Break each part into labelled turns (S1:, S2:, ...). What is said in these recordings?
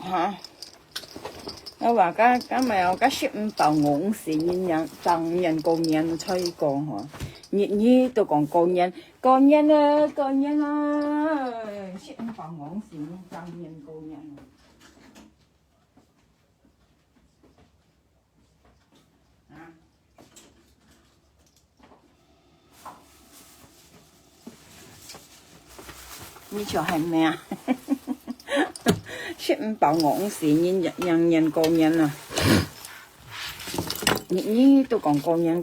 S1: hả nó bảo cái mèo cái ship bảo ngỗng xì nhân tăng nhân công nhân chơi con hả nhị nhị tôi còn công nhân ơi ship bảo ngỗng xì nhân tăng nhân công nhân你做係咩啊？識唔飽我時人工人啊！你都講工人啊！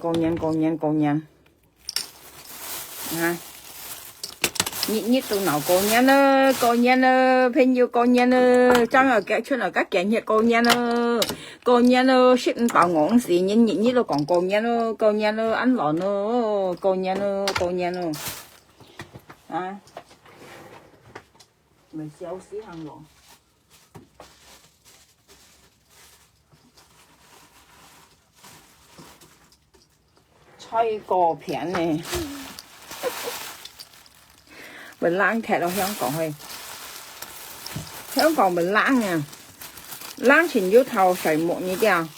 S1: 你都鬧工人啦，朋友工人啦，將來嘅出嚟嘅見嘢工人咯，識唔飽我時你都講工人咯，安樂咯，工人咯，啊！咪笑死行咯！吹過片呢，咪冷劇到香港去，香港咪冷啊！冷前要頭水木呢啲啊，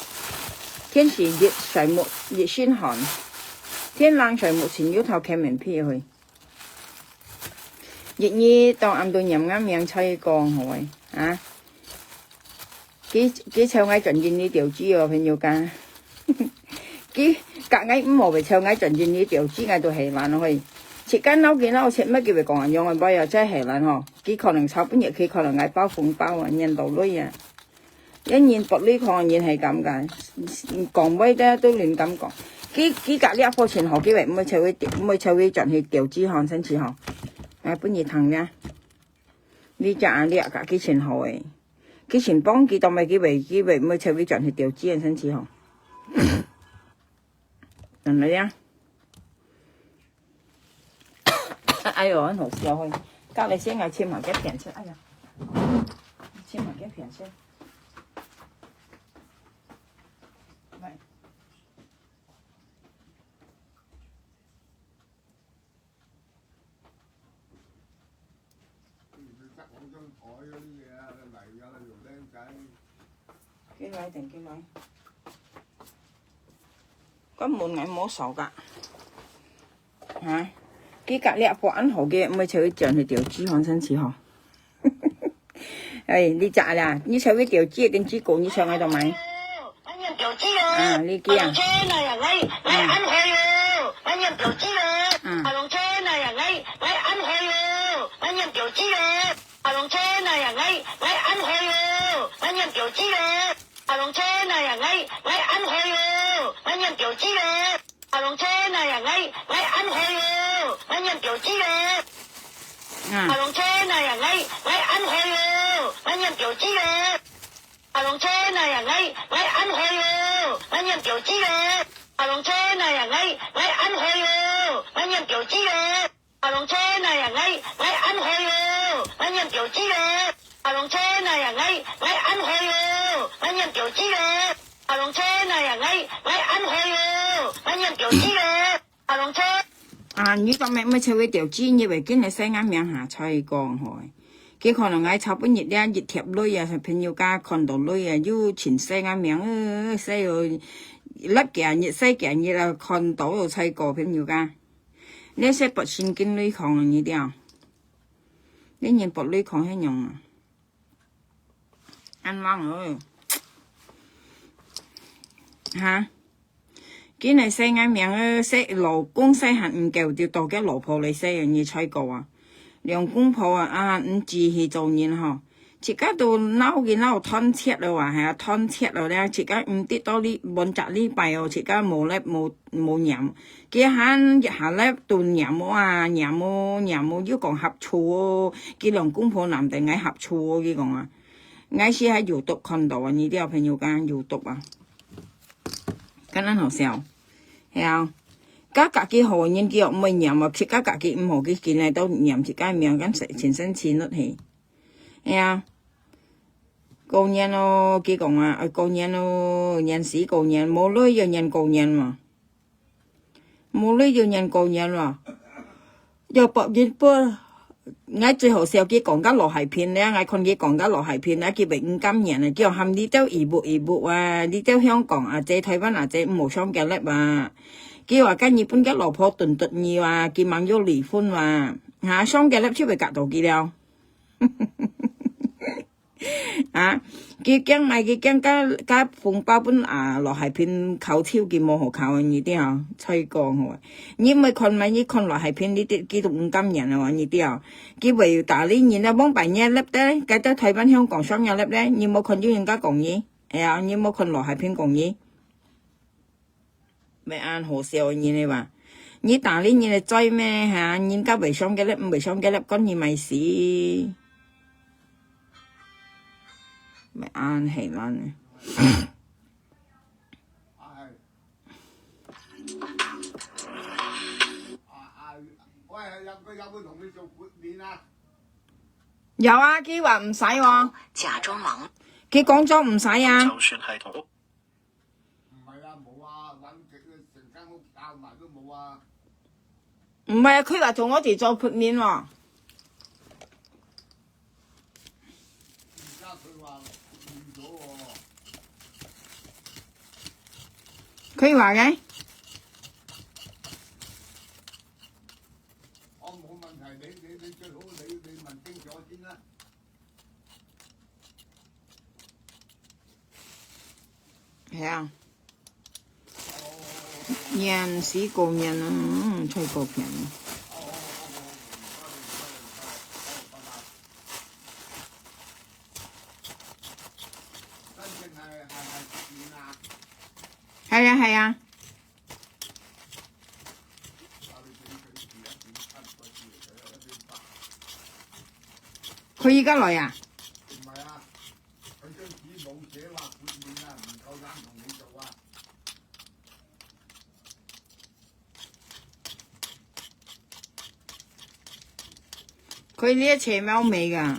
S1: 天時熱水木熱先寒，天冷水木前要頭劇名片去。熱熱當暗到飲啱命吹過係咪啊？幾唱嗌盡盡呢條豬喎，朋友家，幾隔嗌五毛咪唱嗌盡盡呢條豬嗌到係爛去，切間撈見撈切乜叫佢講人用嘅包又真係爛嗬，幾可能炒半日佢可能嗌包鳳包啊，印度女啊，一現薄呢抗現係咁㗎，講威咧都亂咁講，幾隔呢一課前後幾位唔會炒會盡去條豬漢先至嗬。本嘢疼nha, đi chợ đi cả cái chuyện hồi, cái chuyện bóng kia tao mấy cái vậy mới chơi với chọn thì tiểu chi anh xin chị hả? Lần này nha, ai ở anh hộp xèo thôi, các bạn xem ngày xem mà cái tiền xem, ai à, xem mà cái tiền xem. Cái loại tiền cái loại có một ngày mua sầu cả hả cái cả lẹ của ăn hổ kia mới chơi chuyện thì tiểu chi hoàn thân chỉ hả đây đi chợ là như chơi với tiểu chi đến chi cổ như chơi ngay đâu mày à đi kia
S2: Lòng trên này à ngay ăn hơi anh nhận kiểu chi đấy lòng trên này à ngay ăn hơi anh nhận kiểu chi đấy lòng trên này à ngay ăn hơi anh nhận kiểu chi đấy lòng trên này à ngay ăn hơi anh nhận kiểu chi đấy lòng trên này à ngay ăn hơi anh nhận kiểu chi đấy lòng trên này à ngay ăn hơi anh nhận kiểu chi đấy lòng trên này à ngay ăn hơi anh nhận kiểu chi đấy lòng trên này à ngay ăn hơi anh nhận kiểu chi đấy lòng trên
S1: như con mẹ mới chơi với tiểu chi như vậy cái này sẽ ngắm miệng hạ chơi con hỏi cái con là ngay chọc với nhiệt đen nhiệt thiệp lôi à phải nhiều ca còn đồ lôi à du chỉnh xe ngắm miệng xe rồi lắp kẻ nhiệt xe kẻ như là còn tổ rồi chơi cổ phải nhiều ca nếu xe bật xin kinh lôi còn là như thế nào nếu nhìn bật lôi còn hay nhồng ăn ngon rồi hả cái này xe ngay miệng xe老公xe hành kêu掉到嘅老婆嚟xe人嘢吹過啊，兩公婆啊唔自去做嘢嗬，自家都嬲嘅嬲吞切咯話係啊吞切咯咧，自家唔跌到呢半集呢幣哦，自家冇咧冇飲，幾慳一下咧斷飲啊飲要講合醋哦，幾兩公婆男定嗌合醋哦，幾講啊，嗌是喺YouTube看到啊，呢啲有朋友講 YouTube 啊。cái nó hậu xèo, thấy không? Các cái hồ nhân kia ông mình nhầm mà khi các cái hồ cái này đâu nhầm chỉ cái miệng cái sẽ chuyển sinh chín nữa thì, thấy không? Cô nhân nó kia còn à, cô nhân nó nhân sĩ cô nhân mua lưới vô nhân cô nhân mà, mua lưới vô nhân cô nhân mà, giờ bận gì bữa 我最後時候佢講緊落係片咧，我看佢講緊落係片咧，佢咪唔感人啊，叫含呢兜移步啊，呢兜香港啊，即台灣啊，即無雙嘅叻啊，佢話跟日本嘅老婆頓要啊，佢猛要離婚啊，嚇雙嘅叻出嚟隔到佢了，啊！佢驚咪佢驚加風包本啊落係片口超佢冇學考呢啲啊，吹講喎，你咪看咪你看落係片呢啲，佢都唔感人啊呢啲啊，佢為打呢嘢啦，幫白嘢粒咧，計得台灣香港雙嘢粒咧，你冇看到人家講嘢，係啊，你冇看落係片講嘢，咪啱好笑嘢你話，你打呢嘢嚟追咩嚇？人家為雙嘅粒唔為雙嘅粒，講嘢咪死。咪啱係啦。
S3: 喂，有冇同你做豁免啊？
S1: 有啊，佢話唔使喎。
S2: 假裝忙。
S1: 佢講咗唔使啊。
S4: 就算係同屋。
S3: 唔係啊，冇啊，揾極成間屋搞埋都冇啊。
S1: 唔係啊，佢話同我哋做豁免喎。佢話嘅，
S3: 我冇問題，你最好你問清楚先啦。
S1: 係啊，人死過人啊，吹過片。係啊係啊，佢而家來啊？
S3: 唔係啊，佢張紙冇寫話豁免啊，唔夠膽同你做啊。
S1: 佢呢一斜貓尾㗎。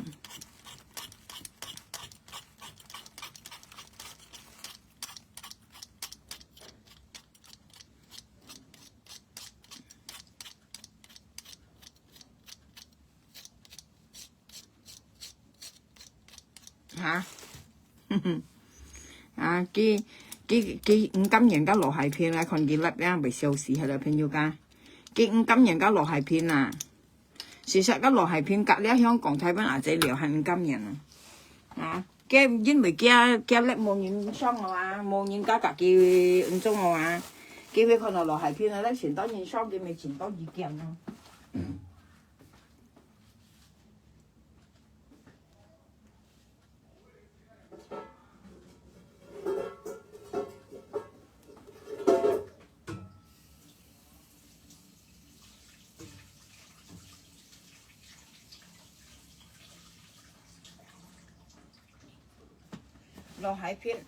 S1: 嚇，啊！佢唔敢人家落係片啊，看佢粒咧咪笑死喺度片要家，佢唔敢人家落係片啊！事實個落係片隔離香港台灣阿仔聊係唔敢人啊！佢因為佢粒冇人傷我啊，冇人家己唔中我啊，佢會看到落係片啊，咧全多人傷佢咪全多意見咯。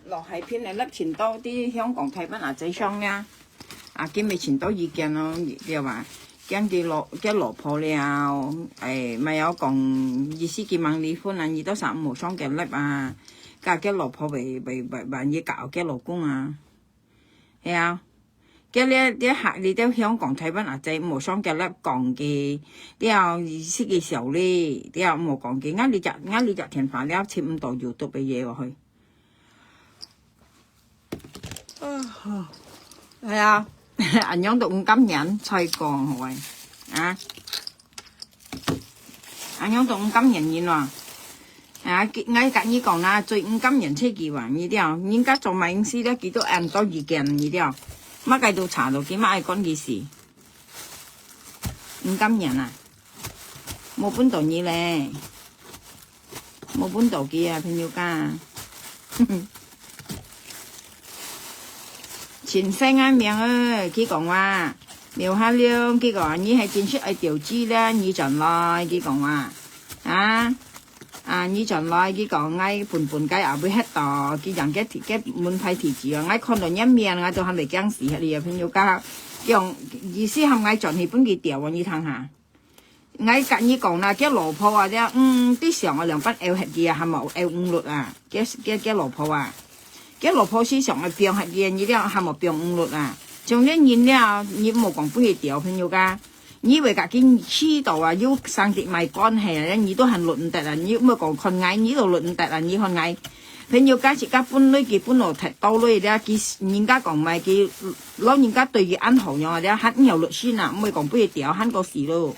S1: 落係片嚟粒錢多啲香港台灣阿仔商呀，啊佢咪錢多意見咯，又話驚佢老婆了，咪有講意思佢問離婚啊，而都15無雙嘅粒啊，加佢老婆為嘢搞佢老公啊，係啊，佢啲客你都香港台灣阿仔無雙嘅粒講嘅，啲有意思嘅時候咧，啲有冇講嘅，啱你就填飯了，切唔到要讀嘅嘢落去。係啊，人樣都唔敢人吹講係啊，人樣都唔敢人言喎，啊，我隔你講啦，最唔敢人車技話呢啲啊，人家做埋公司咧，幾多人多意見呢啲啊，乜計到查到幾乜愛講嘅事，唔敢人啊，冇本道嘢咧，冇本道嘅啊，朋友家。前世啱命啊！佢講話聊下了，佢講你係見出係調資咧，你盡來佢講話你盡來佢講嗌半雞也會hết到，佢人嘅滿派提字啊！嗌看到一面嗌就係咪驚死你啊？朋友家講意思係嗌盡係本佢調啊！你睇下，嗌隔你講啦，嘅老婆啊啫，啲時候我兩筆 L 係嘅係冇 L 5率啊，嘅老婆啊。cái lô phô sĩ sống là biếng hạt gì như thế nào, hàm một biếng ung lụt à, trong những nhìn nào, nhìn một con bưởi tiểu hơn nhiều cả, 你以為自己黐度啊，要生啲咪關係啊，你都係錄唔得啊，你咪講คน嗌，你都錄唔得啊，你คน嗌。朋友家自家搬女佢搬落踢到女咧，佢人家講咪佢老人家對佢安好樣啊，咧肯有律師啊，唔係講不如掉肯個事咯。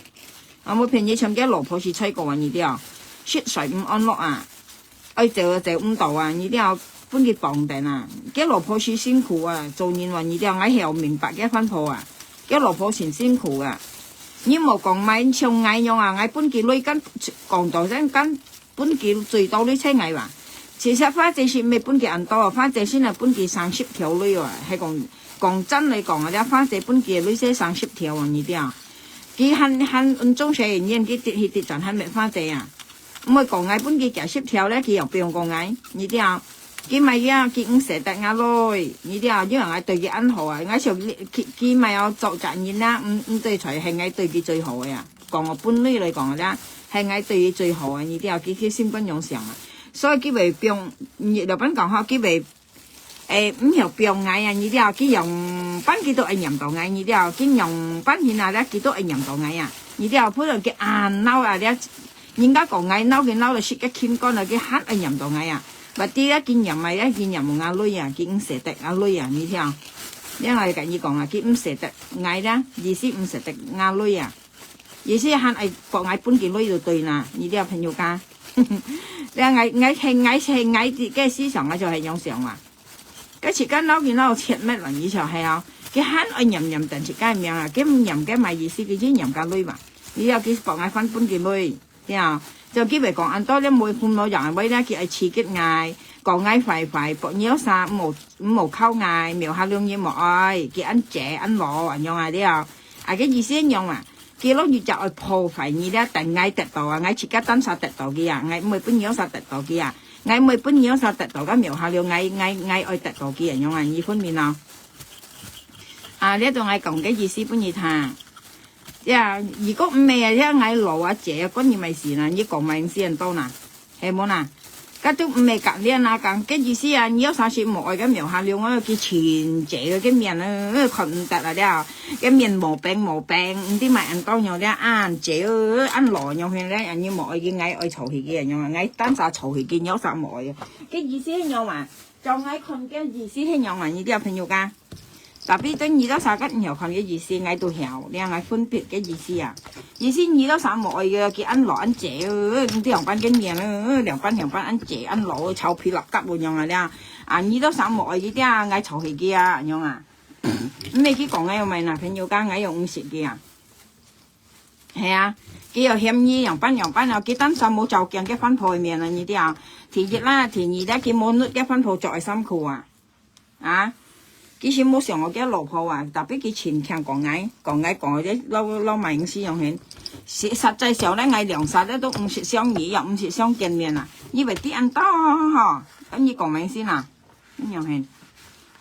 S1: 我冇平日唱嘅老婆是吹過你啲啊，雪水唔安樂啊，愛就唔到啊，你啲啊搬佢綁定啊，嘅老婆是辛苦啊，做人話你啲啊，我係有明白嘅分婆啊，嘅老婆是辛苦啊，你冇講咪唱嗌樣啊，嗌搬佢女跟講到真跟搬佢最多啲車嗌話。其實花姐是未搬幾人多，花姐先係搬幾30條女喎，係講真嚟講啊，啲花姐搬幾女先30條喎，呢啲啊，佢很中小人員，佢跌陣係咩花姐啊？唔係講嗌搬幾10條咧，佢又不用講嗌，呢啲啊，佢咪啊，佢唔捨得嗌女，呢啲啊，因為嗌對佢安好啊，嗌就佢咪有做責任啦，唔對才係嗌對佢最好嘅呀，講我搬女嚟講咧，係嗌對佢最好啊，呢啲啊，佢心本用上啊。所以佢咪變，日本講下佢咪唔係變嗌啊！呢啲啊，佢用班佢都係人道嗌呢啲啊，佢用班現在咧佢都係人道嗌啊！呢啲啊，普通佢硬撈啊！人家講嗌撈佢撈到雪一傾乾啊！佢黑係人道嗌啊！或啲咧見人咪咧見人冇嗌女啊，佢唔捨得嗌女啊！呢啲啊，因為咁樣講啊，佢唔捨得嗌咧，意思唔捨得嗌女啊，意思係係講嗌搬件女就對啦！呢啲啊朋友家。你嗌嘅思想啊，就係樣上話，嗰時間撈見撈切乜輪以上係啊，佢肯愛任任定時間命啊，佢唔任嘅咪意思，佢先任間女嘛，你有幾搏嗌翻搬件女，啲啊，就基為講按多咧每半攞人位咧，佢係刺激嗌，講嗌快搏腰殺五毛溝嗌，苗下兩嘢莫愛，佢按借按攞樣啊啲啊，啊嘅意思一樣啊。佢攞住就去破壞你咧，定嗌得到啊！嗌自家單殺得到嘅啊！嗌唔係搬嘢殺得到嘅啊！嗌唔係搬嘢殺得到嘅苗下了，嗌愛得到嘅人用啊！呢方面啊，呢度嗌講嘅意思搬嘢睇，如果唔係啊，一嗌羅啊姐啊，嗰啲咪事啦，呢講咪死人多啦，係冇啦。家都唔係隔呢啊講嘅意思啊，你有啥事冇愛嘅苗下了，我叫全姐嘅面啊，佢唔得啦啲嘅面毛病，唔啲咪人當樣啲啱姐啱羅樣去咧，人要冇愛嘅愛嘈氣嘅人樣啊，愛單殺嘈氣嘅有啥冇愛嘅，嘅意思係樣話，就愛困嘅意思係樣話，呢啲有朋友㗎。特別等二多三吉唔有看嘅意思，嗌到曉，你係分別嘅意思啊！意思二多三冇嘅，叫按羅按姐，啲兩班嘅面兩班按姐按羅，臭皮立吉咁樣啊！你啊，二多三冇嘅啲啊，嗌臭氣嘅啊，咁樣啊！咁你去講嘅又咪嗱，朋友間嗌又唔食嘅啊？係啊，佢又嫌意兩班又佢單手冇就鏡嘅分鋪面啊！呢啲啊，田熱啦，田二咧佢冇甩嘅分鋪作為辛苦啊！啊！佢先冇上我嘅老婆啊，特別佢前聽講啲撈埋公司用錢，實際上咧嗌糧食咧都唔識相遇，又唔識相見面啊，以為啲人多嗬，咁你講明先啊，咁樣係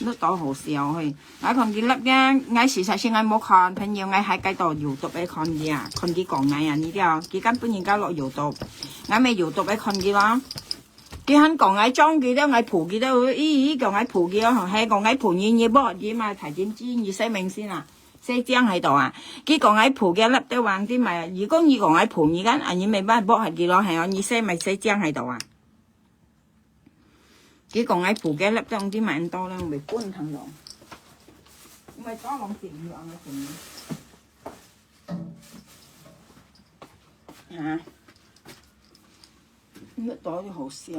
S1: 都多好笑去，我看佢粒嘅，嗌事實先嗌冇看，朋友嗌喺街度搖讀俾看嘅啊，看佢講嗌啊呢啲啊，佢根本而家落搖讀，嗌咪搖讀俾看嘅咯。佢肯講嗌裝佢都嗌蒲佢都，講嗌蒲佢咯，係講嗌蒲嘢波嘢嘛，提點知要寫明先啊，寫章喺度啊。佢講嗌蒲嘅粒都橫啲咪，如果你講嗌蒲而家，你咪幫波係佢咯，係我你寫咪寫章喺度啊。佢講嗌蒲嘅粒都啲咪多啦，咪搬騰落，咪多兩條魚啊嘛，嚇。乜袋都好笑。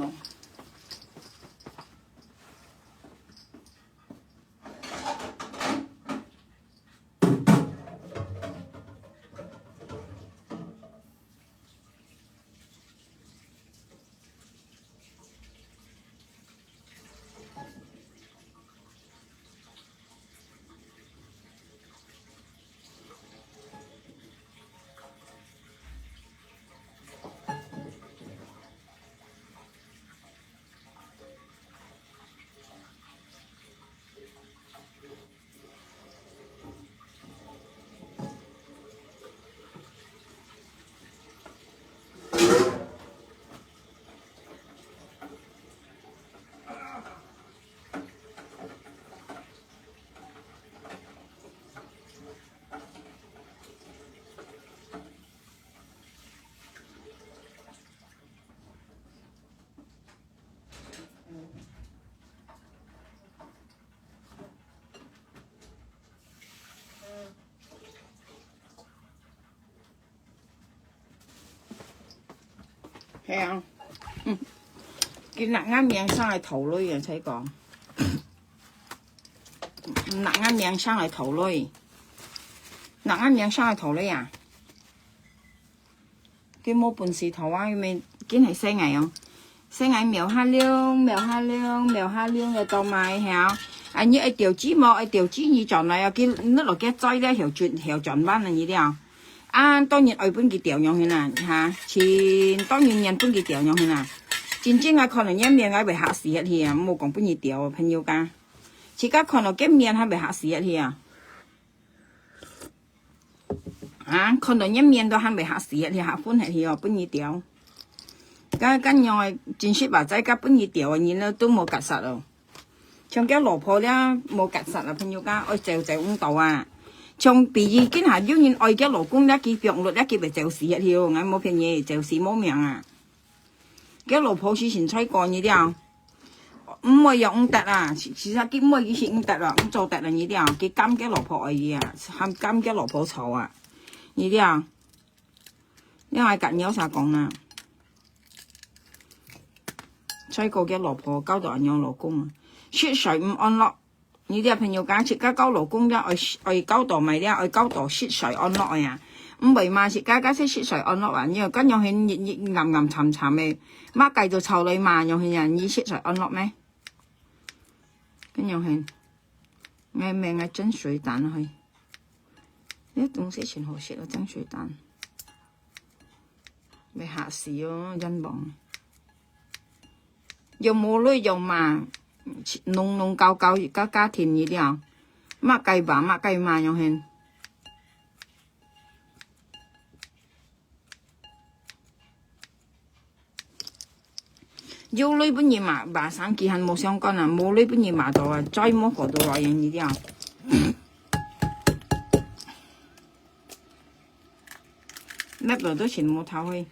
S1: 係啊，見辣啱命生係頭女啊，仔講，辣啱命生係頭女，辣啱命生係頭女啊！佢冇本事頭啊，咪見係生藝哦，生藝苗下溜，苗下溜，苗下溜嘅到買係啊，như ai điều chí mà ai điều chí như chọn này cái nó là cái trái đấy hiểu chọn bán là như thế nào当然愛本佢調用去啦嚇，前當然人本佢調用去啦，真正係可能一面係被嚇死一去啊，冇講本佢調朋友家，而家可能幾面係被嚇死一去啊，可能一面都係被嚇死一去，嚇本係去哦，本佢調，咁樣係真實話仔家本佢調嘅人都冇夾實咯。像cái老婆咧冇夾實啊，朋友家愛就咁度啊。像比如今下有人愛嘅老公咧，佢病率咧佢咪就死一條，我冇騙嘢，就死冇命啊！嘅老婆之前吹過呢啲，唔會有得啊，其實佢唔會以前得啦，唔做得啦呢啲啊，佢監嘅老婆愛嘅啊，喊監嘅老婆吵啊，呢啲啊，因為近有啥講啦，吹過嘅老婆交到人養老公啊。血水唔安樂，呢啲朋友講切家交老公咧，愛交到咪咧，愛交到血水安樂呀，唔係嘛？切家家識血水安樂啊，因為咁樣係暗暗沉沉嘅，乜計到臭女嘛，又係人以血水安樂咩？咁樣係，我命係蒸水蛋去，呢東西全好食啊，蒸水蛋，咪嚇死哦，人亡，又冇女又嘛。弄搞家庭呢啲啊，乜計吧乜計嘛樣係，有女本嘢嘛，bà生kỳ hành冇相干啊，冇女本嘢嘛到啊，再冇學到來樣呢啲啊，乜嘢都全冇透去。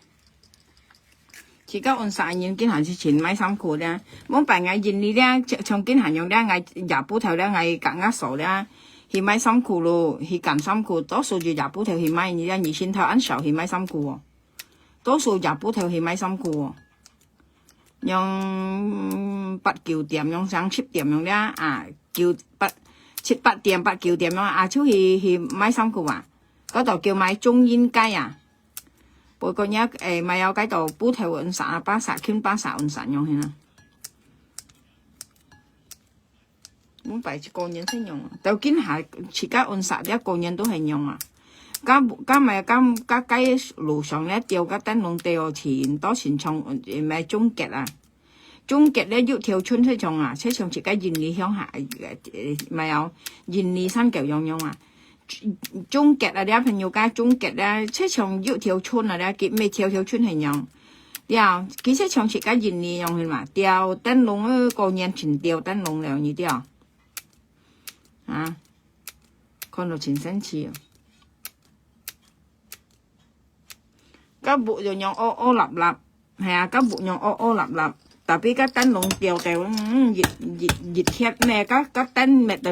S1: 而家按曬人見行之前買衫褲咧，冇辦法現你咧，從見行用咧，嗌廿布頭咧，嗌夾硬數咧，去買衫褲咯，去揀衫褲，多數就廿布頭去買，你咧2000頭按數去買衫褲喎，多數廿布頭去買衫褲喎，用8、9點，用上7點用咧啊，7、8點、8、9點用啊，出去買衫褲啊，嗰度叫買中煙街啊。不過呢咪有喺度煲頭按實啊，80傾80按實用去啦。咁擺住個人先用啊，就見下自家按實一個人都係用啊。加街路上咧吊個燈籠吊錢多錢重咪終極啊！終極咧要跳春出種啊，車上自家現理鄉下咪有現理山腳用用啊。終極啊！啲朋友家終極咧，車場要條村啊咧，佢咩條村係用，掉佢車場設計現利用係嘛？掉燈籠個年前掉燈籠兩呢啲啊，看到全身似啊！個木又用烏立立，係啊，個木用烏立立，特別個燈籠掉熱鐵咩？個燈咩到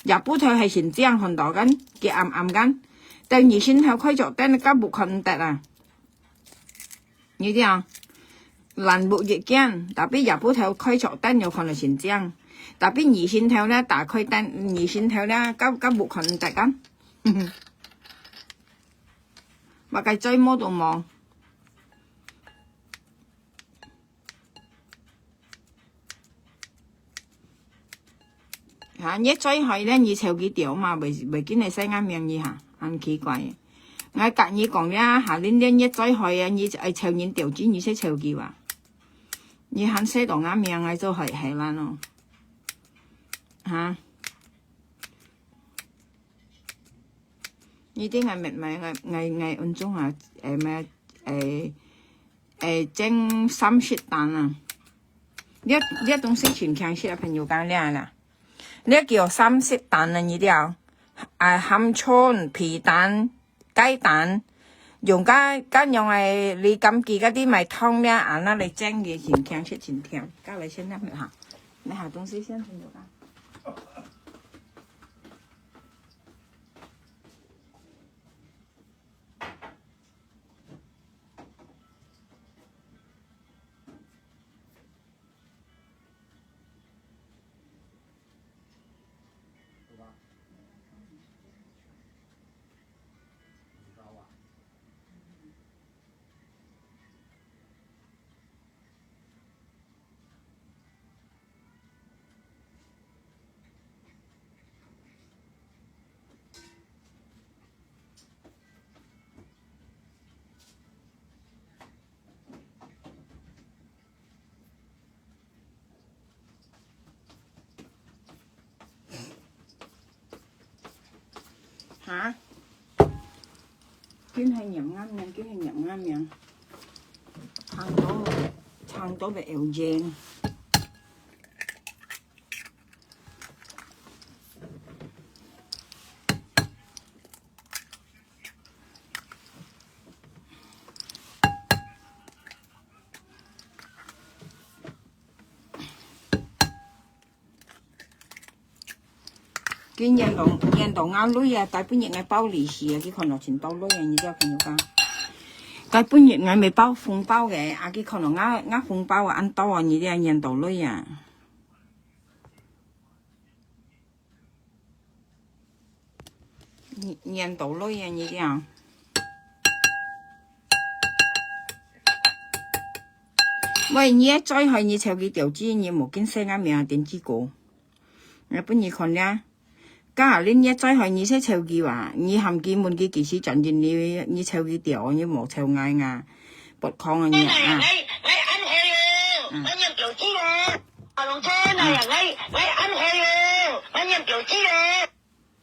S1: 入布頭係前這樣看到緊，佢暗暗緊，但而先頭開咗燈，個木看唔得啊！呢啲啊，藍木越驚，特別入布頭開咗燈又看到前這樣，特別二線頭咧打開燈，二線頭咧個木看唔得緊，咪計追摸到望。一追去咧，你湊幾條嘛？未見你細眼命意下，很奇怪嘅。我隔你講咧，下年一追去啊，你就係湊人條子，你識湊幾話？你很細度眼命，我都係啦咯，呢啲係咪按中啊？蒸三色蛋啊！呢東西全強色啊，朋友講咧啦。呢叫三色蛋啊！呢啲鵪鶉、皮蛋、雞蛋，用用你咁記嗰啲咪湯咧，嗱你蒸嘅前強出前甜，加嚟先啦，你下東西先朋友講。hả kiếm hay nhậm ngâm nha kiếm hay nhậm ngâm nha thằng tối về eo gen cái nhân đồ ngáo lưới à tại bữa nhiệt ngày bao lì xì cái con nó chính bao lưới như thế phải không cái bữa nhiệt ngày mới bao phong bao cái à cái con nó ngáo phong bao à ăn to như thế nhân đồ lưới à nhân đồ lưới à như thế à vậy nhé再係你抽嘅條枝你冇見聲啊名點知個日本你看呀家下恁一再係你先抽嘅話你含基本嘅技術陣陣你抽嘅條你冇抽嗌啊不抗啊你啊
S2: 你ăn hơi rồi anh em kiểu chi rồi à lòng trên này à ngay ăn hơi rồi anh em kiểu chi rồi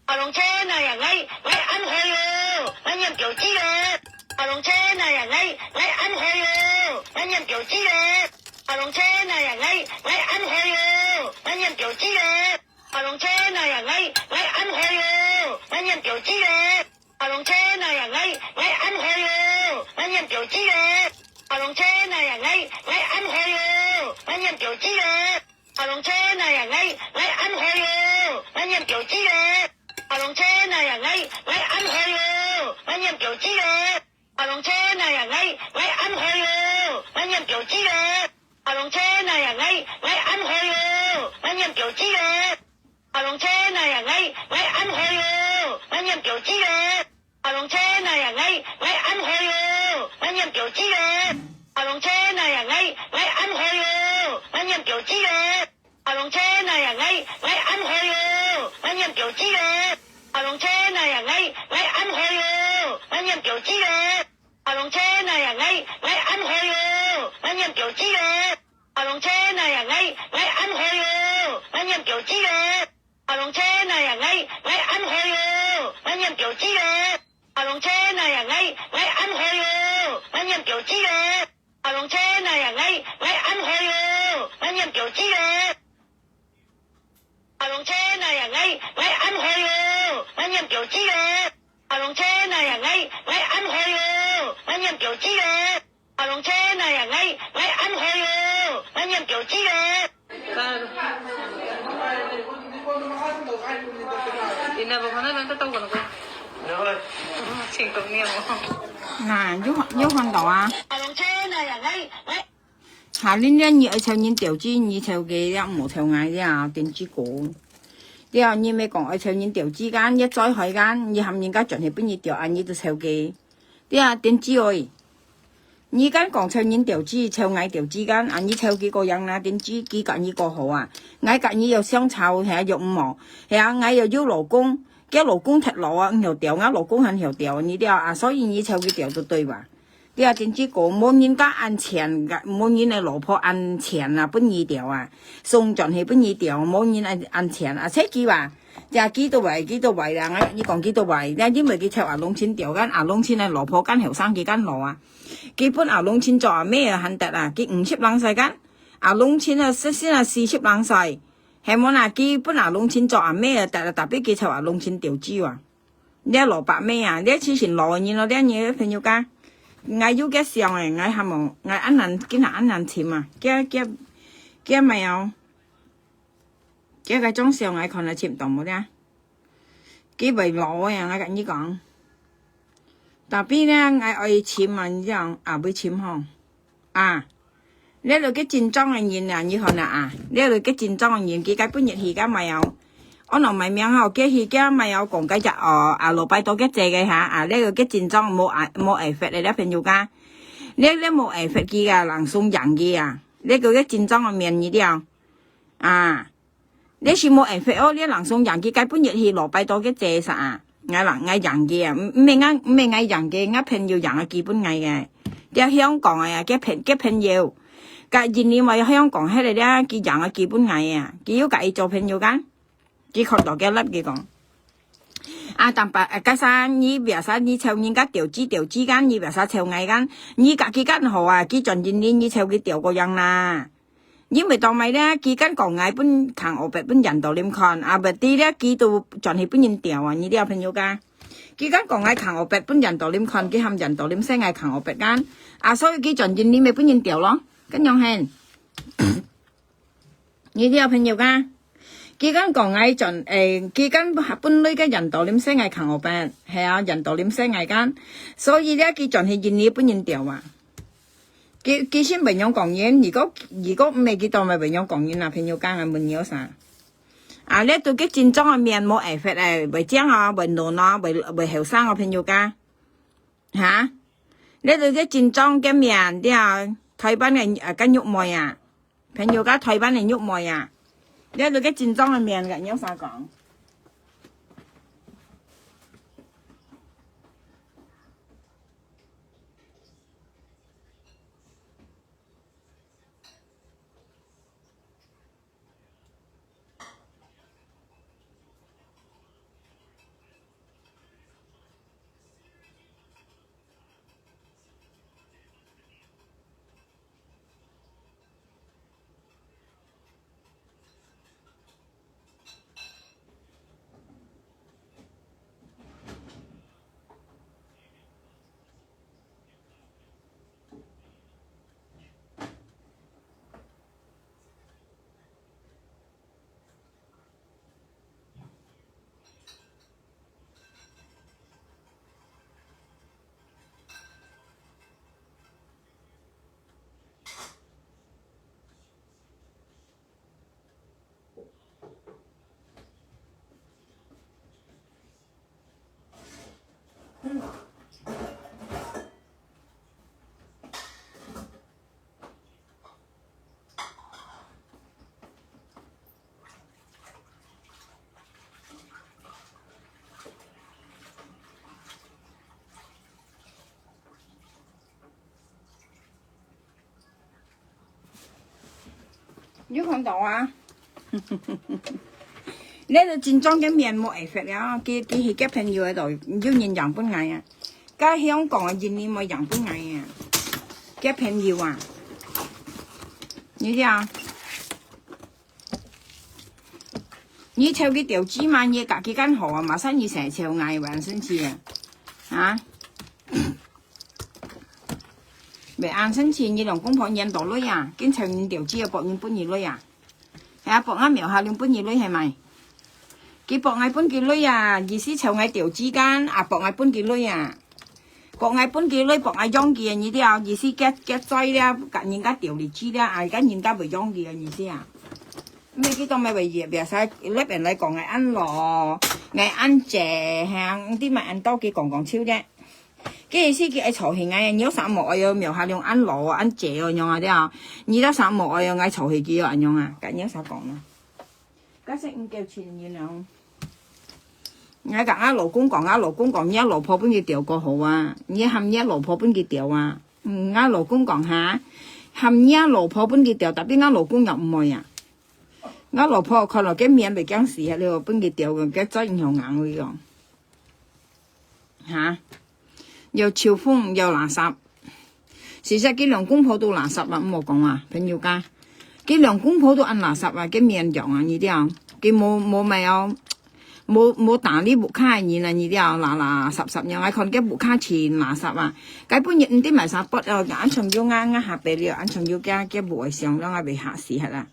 S2: à lòng trên này à ngay ăn hơi rồi anh em kiểu chi rồi à lòng trên này à ngay ăn hơi rồi anh em kiểu chi rồi à lòng trên này à ngay ăn hơi rồi anh em kiểu chi rồi à lòng trên này à ngay ăn hơi rồi anh em kiểu chi rồi à lòng trên này à ngay ăn hơi rồi anh em kiểu chi rồi à lòng trên này à ngay ăn hơi rồi anh em kiểu chi rồi à lòng trên này à ngay ăn hơi rồi anh em kiểu chi rồi à lòng trên này à ngay ăn hơi rồi anh em kiểu chi rồi à lòng trên này à ngay ăn hơi rồi anh em kiểu chi rồi à lòng trên này à ngay ăn hơi rồi anh em kiểu chi rồi à lòng trên này à ngay ăn hơi rồi anh em kiểu chi rồi à lòng trên này à ngay ăn hơi rồi anh em kiểu chi rồi à lòng trên này à ngay ăn hơi rồi anh em kiểu chi rồi à lòng trên này à ngay ăn hơi rồi anh em kiểu chi rồi à lòng trên này à ngay ăn hơi rồi anh em kiểu chi rồi à lòng trên này à ngay ăn hơi rồi anh em kiểu chi rồi à lòng trên này à ngay ăn hơi rồi anh em kiểu chi rồi à lòng trên này à ngay ăn hơi rồi anh em kiểu chi rồi à lòng trên này à ngay ăn hơi rồi anh em kiểu chi rồi à lòng trên này à ngay ăn hơi rồi anh em kiểu chi rồi à lòng trên này à ngay ăn hơi rồi anh em kiểu chi rồi à lòng trên này à ngay ăn hơi rồi anh em kiểu chi rồi à lòng trên này à ngay ăn hơi rồi anh em kiểu chi rồi Tinapos na tataw ko na ko. Singkong niya mo.
S1: nè giúp con đồ à
S2: À lòng trên này à ngay
S1: hà linh nhân như抽nhân條枝你抽嘅一冇抽嗌啲啊點知個啲啊你咪講愛抽nhân條枝間一再開間你含人家盡係邊嘢條啊你都抽嘅啲啊點知喎你間講抽nhân條枝抽嗌條枝間啊你抽幾個人啊點知幾個你個好啊嗌隔你又相湊係又五毛係啊嗌又要勞工叫勞工踢路啊條條啊勞工很條條你啲啊所以你抽嘅條都對吧啲啊點知個冇人家按錢㗎，冇人嚟老婆按錢啊，本意條啊，送盡係本意條，冇人按錢啊，車機話，就幾多位啦，你講幾多位，你因為佢抽牙窿錢條間，牙窿錢係老婆間後生幾間攞啊，基本牙窿錢做啊咩啊，肯得啊，佢50冷世間，牙窿錢啊先啊40冷世，係冇啊，基本牙窿錢做啊咩啊，特別佢抽牙窿錢條知啊，你攞白咩啊，你之前攞嘢咯，啲嘢朋友間。ngay vô cái xiong này ngay hàm mộng ngay ăn năn cái nào ăn năn chìm mà cái mèo cái trong xiong ngay còn là chìm tổng một nha cái bầy lỗ à ngay cạnh như còn tapi nha ngay ơi chìm mà như vậy à với chìm không à lấy được cái chân trong này nhìn là như hồi nè à lấy được cái chân trong này nhìn cái bữa nhiệt thì cái mèo anh nói mày miếng hao cái thì cái mày ao còn cái chợ à lô bay to cái chè cái hả à lấy cái chân trong mua ải phết này đã phân nhiều ca lấy mua ải phết kia à làng sung dạng kia à lấy cái chân trong là miền gì đi à lấy chỉ mua ải phết ô lấy làng sung dạng kia cái bún nhiệt thì lô bay to cái chè sao à ngay dạng kia mấy ngay dạng kia ngay phân nhiều dạng là基本ngay嘅啲香港啊cái phân nhiều cái gì你mà香港喺嚟咧cái dạng là基本ngay à cái要cái做phân nhiều間。chỉ còn đó cái lớp kia còn 啊，但白加上你別啥你抽人家調子間，你別啥抽矮間，你家己間好啊，佢盡盡你抽佢調個樣啦。因為當咪咧，佢間講矮本行我別本人道點看，啊別啲咧佢都盡係本人調啊，你啲有朋友噶。佢間講矮行我別本人道點看，佢含人道點聲矮行我別間，啊所以佢盡盡你咪本人調咯，咁樣係。你啲有朋友噶。佢間講矮盡佢間本來嘅人道點聲矮行我別，係啊人道點聲矮間，所以咧佢盡係見你本人調啊。佢先bình壤講嘢，如果未記到咪bình壤講嘢啊，朋友間係冇嘢啥。啊，呢度嘅戰爭嘅面冇誒發誒，為將啊，為農啊，為後生嘅朋友間，嚇？呢度嘅戰爭嘅面啲啊，台灣嘅跟喐妹啊，朋友間台灣嘅喐妹啊，呢度嘅戰爭嘅面嘅有啥講？有看到啊？呢度戰爭嘅面冇藝術了，佢係嘅朋友喺度要認樣本藝啊，家香港嘅認你冇樣本藝啊，嘅朋友啊，你知啊？你抽佢調子嘛，你隔幾間河啊，馬上你成日抽藝還生氣啊，啊？未啱生氣，你兩公婆引到女啊，經抽你調子啊，博你本二女啊，係啊，博啱苗下兩本二女係咪？佢博嗌本幾女啊，意思抽嗌調子間，啊博嗌本幾女啊，博嗌本幾女，博嗌養嘅你啲啊，意思get仔啦，隔人家調嚟知啦，啊而家人家為養嘅意思啊，咩幾多咪為嘢，別使叻人嚟講嗌安樂，嗌安謝，係啲咪安多嘅講超啫。cái意思叫愛嘈氣嗌，你有啥冇愛苗下用安羅安謝咁樣啊啲啊，你得啥冇愛用嗌嘈氣機咁樣啊，咁有啥講啊？家識唔叫錢咁樣，嗌隔啱老公講，啱老公講，而老婆幫佢調過好啊，而含而老婆幫佢調啊，啱老公講下，含而老婆幫佢調，特別啱老公又唔愛啊，啱老婆看落嘅面未驚事啊，你話幫佢調嘅，嘅真係硬會講嚇。又潮風又垃圾，事實佢兩公婆都垃圾啦，咁我講啊，朋友家，佢兩公婆都按垃圾啊，佢面樣啊，呢啲啊，佢冇咪有冇打呢部卡嘢啊，呢啲啊垃圾樣，我看佢部卡錢垃圾啊，佢本日唔啲埋晒筆啊，眼長要啱下鼻了，眼長要加嘅部位上啦，我被嚇死係啦，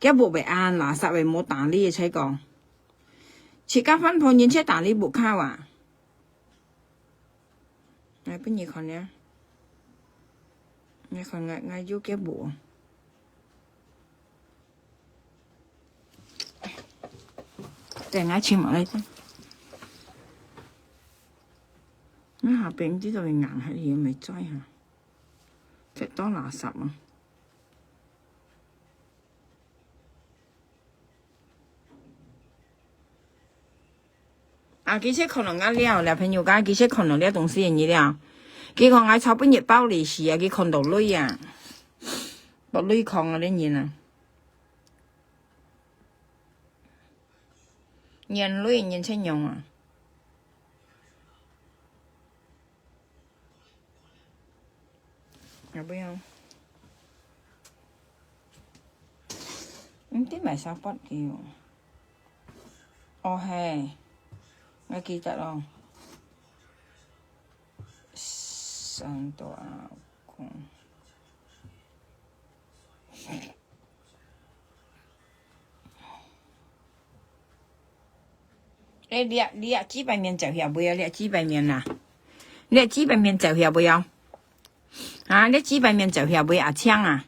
S1: 嘅部位按垃圾為冇打呢嘢出講，切家分鋪然車打呢部卡啊。ai bên gì còn nè, nghe còn ngay vô cái bộ, để ngay chìm ở đây thôi, nó hạ bên tí rồi ngàn hay gì mày chơi hả, cái đó là sập à. À cái些可能啊了，了朋友家佢些看到了東西嘢了，佢講嗌炒半日包利是啊，佢看到女啊，把女看啊啲嘢啊，人女人出用啊，要不要？啲咪沙筆叫。哦係，我記得咯。上到阿公。你煮白面就曉未啊？你煮白面啊？你煮白面就曉未啊？啊！你煮白面就曉未阿槍啊？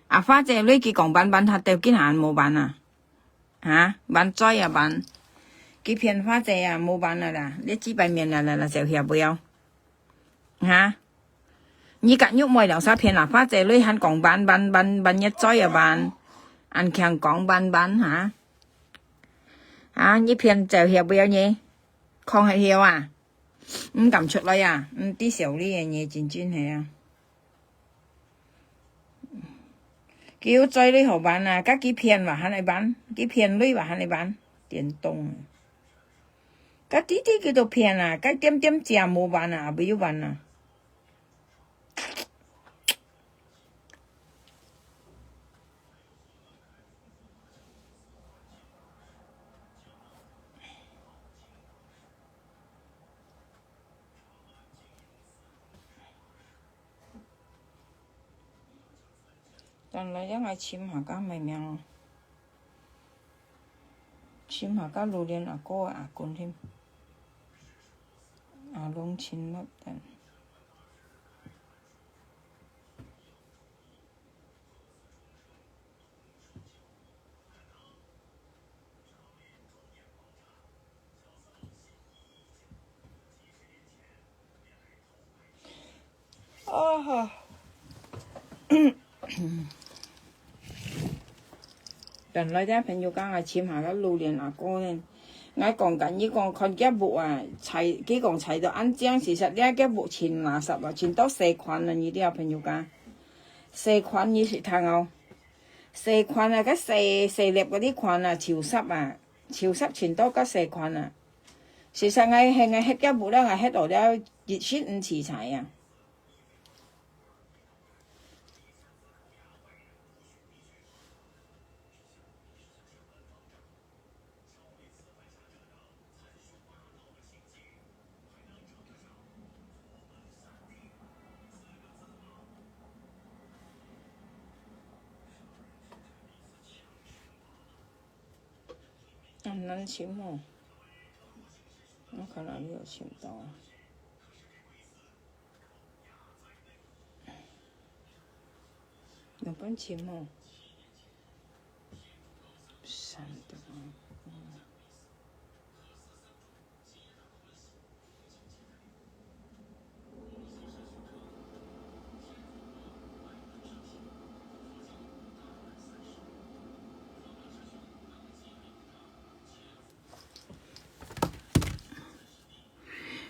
S1: 阿花姐你佢講板他掉幾下冇板啊？嚇板災啊板，佢騙花姐啊冇板啦！你煮白面啦就曉未啊？嚇！你夾喐妹留沙片啦，花姐你肯講板一災啊板，按強講板嚇。啊！呢片就曉未有嘢，抗係曉啊，唔撳出嚟啊，啲時候呢樣嘢轉係啊，叫追呢號版啊，加幾片話喺你版，幾片女話喺你版，電動啊，加啲叫做片啊，加點正冇版啊，唔要版啊。但係因為簽下家咪命咯，簽下家老練阿哥阿公添，阿龍簽乜等。哦，但係啲朋友講係簽下個老練阿哥咧，我講緊呢個佢嘅木啊，砌幾講砌到啱正，事實呢嘅木全垃圾啊，全都細菌啊！呢啲啊朋友講，細菌呢是睇我，細菌啊，嗰細粒嗰啲菌啊，潮濕全都嗰細菌啊！事實我係我吃嘅木咧，我吃到了熱血唔似柴啊！難簽喎，我可能呢度簽唔到啊。用本簽喎，刪得啊。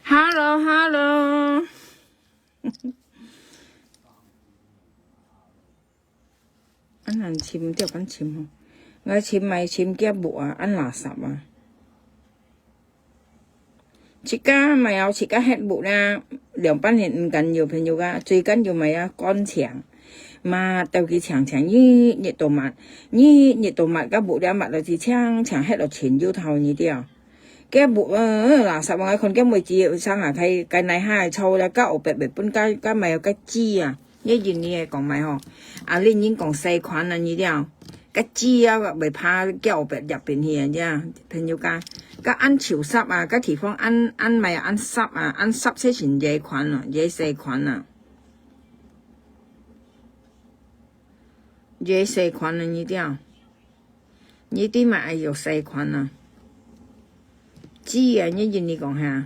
S1: Hello， anh làm chim tiếp anh chim không? Ngay chim mày chim kia bộ à, anh là sập à? Chị cá mày ao chị cá hết bộ ra, lượng bán hiện gần nhiều phần nhiều ga, truy cân nhiều mày à, con chèn mà tao cái chèn như nhiệt độ mặt các bộ ra mặt là gì chèn hết là chèn vô thầu như thế à? Cái bộ là sao mà con cái 10 triệu sang à cái này hai châu là cái ổ bẹp bên cái mày cái chi à như gì nè còn mày hả à lên những còn xây khoản là như thế nào cái chi à bị pha cái ổ bẹp nhập bên hier nha thành nhiều cái ăn chiều sắp à cái địa phương ăn mày ăn sắp sẽ chuyển dễ khoản à dễ xây khoản à dễ xây khoản là như thế nào như thế mà ai được xây khoản à chi à như gì nè còn hà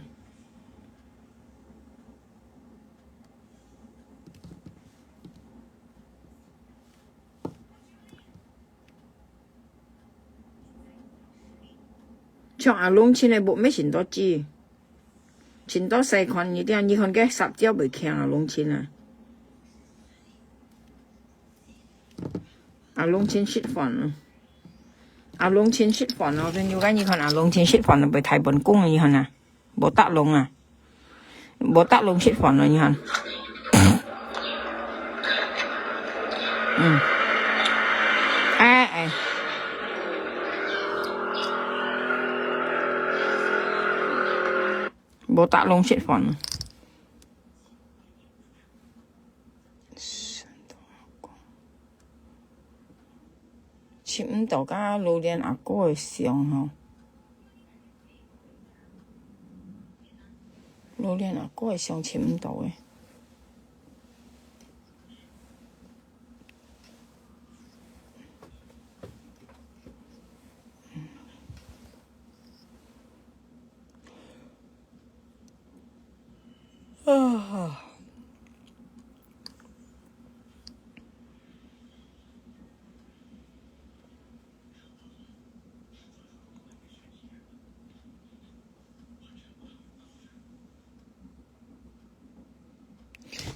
S1: cho à lông trên này bộ mấy chuyện đó chi chuyện đó sai khoản như thế như con cái sập tiêu bị kẹt à lông trên à lông trên shit phòn à lông trên shit phòn nó bên nhiều cái như con à lông trên shit phòn nó bị thay bẩn cung như hả nè bộ tạ lông shit phòn nó như hả Bố tạ lông chết phần chim tàu cá lưu liên à cô ấy xiong hả lưu liên à cô ấy xiong chim tàu ấy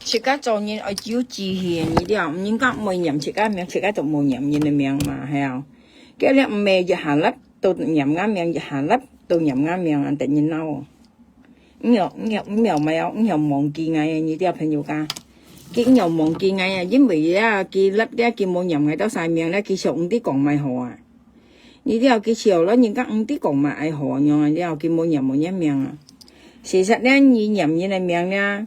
S1: chị cá cho nhìn ở chiếu chi hiền như thế nào nhưng các mồi nhầm chị cá tụi mồi nhầm nhìn là miệng mà hay không cái này mẹ giờ hà lấp tôi nhầm ngã miệng giờ hà lấp tôi nhầm ngã miệng anh tự nhìn nào nhiều mèo mòn kia ngay như thế phải nhiều ca cái nhiều mòn kia ngay dính bị kia lấp đó kia mồi nhầm ngay đó xài miệng đó kia sống tí còn mày hồ à như thế nào kia chiều đó nhưng các tí còn mà ai hồ nhưng như thế nào kia mồi nhầm một nhắm miệng à sự thật đó như nhầm như này miệng nha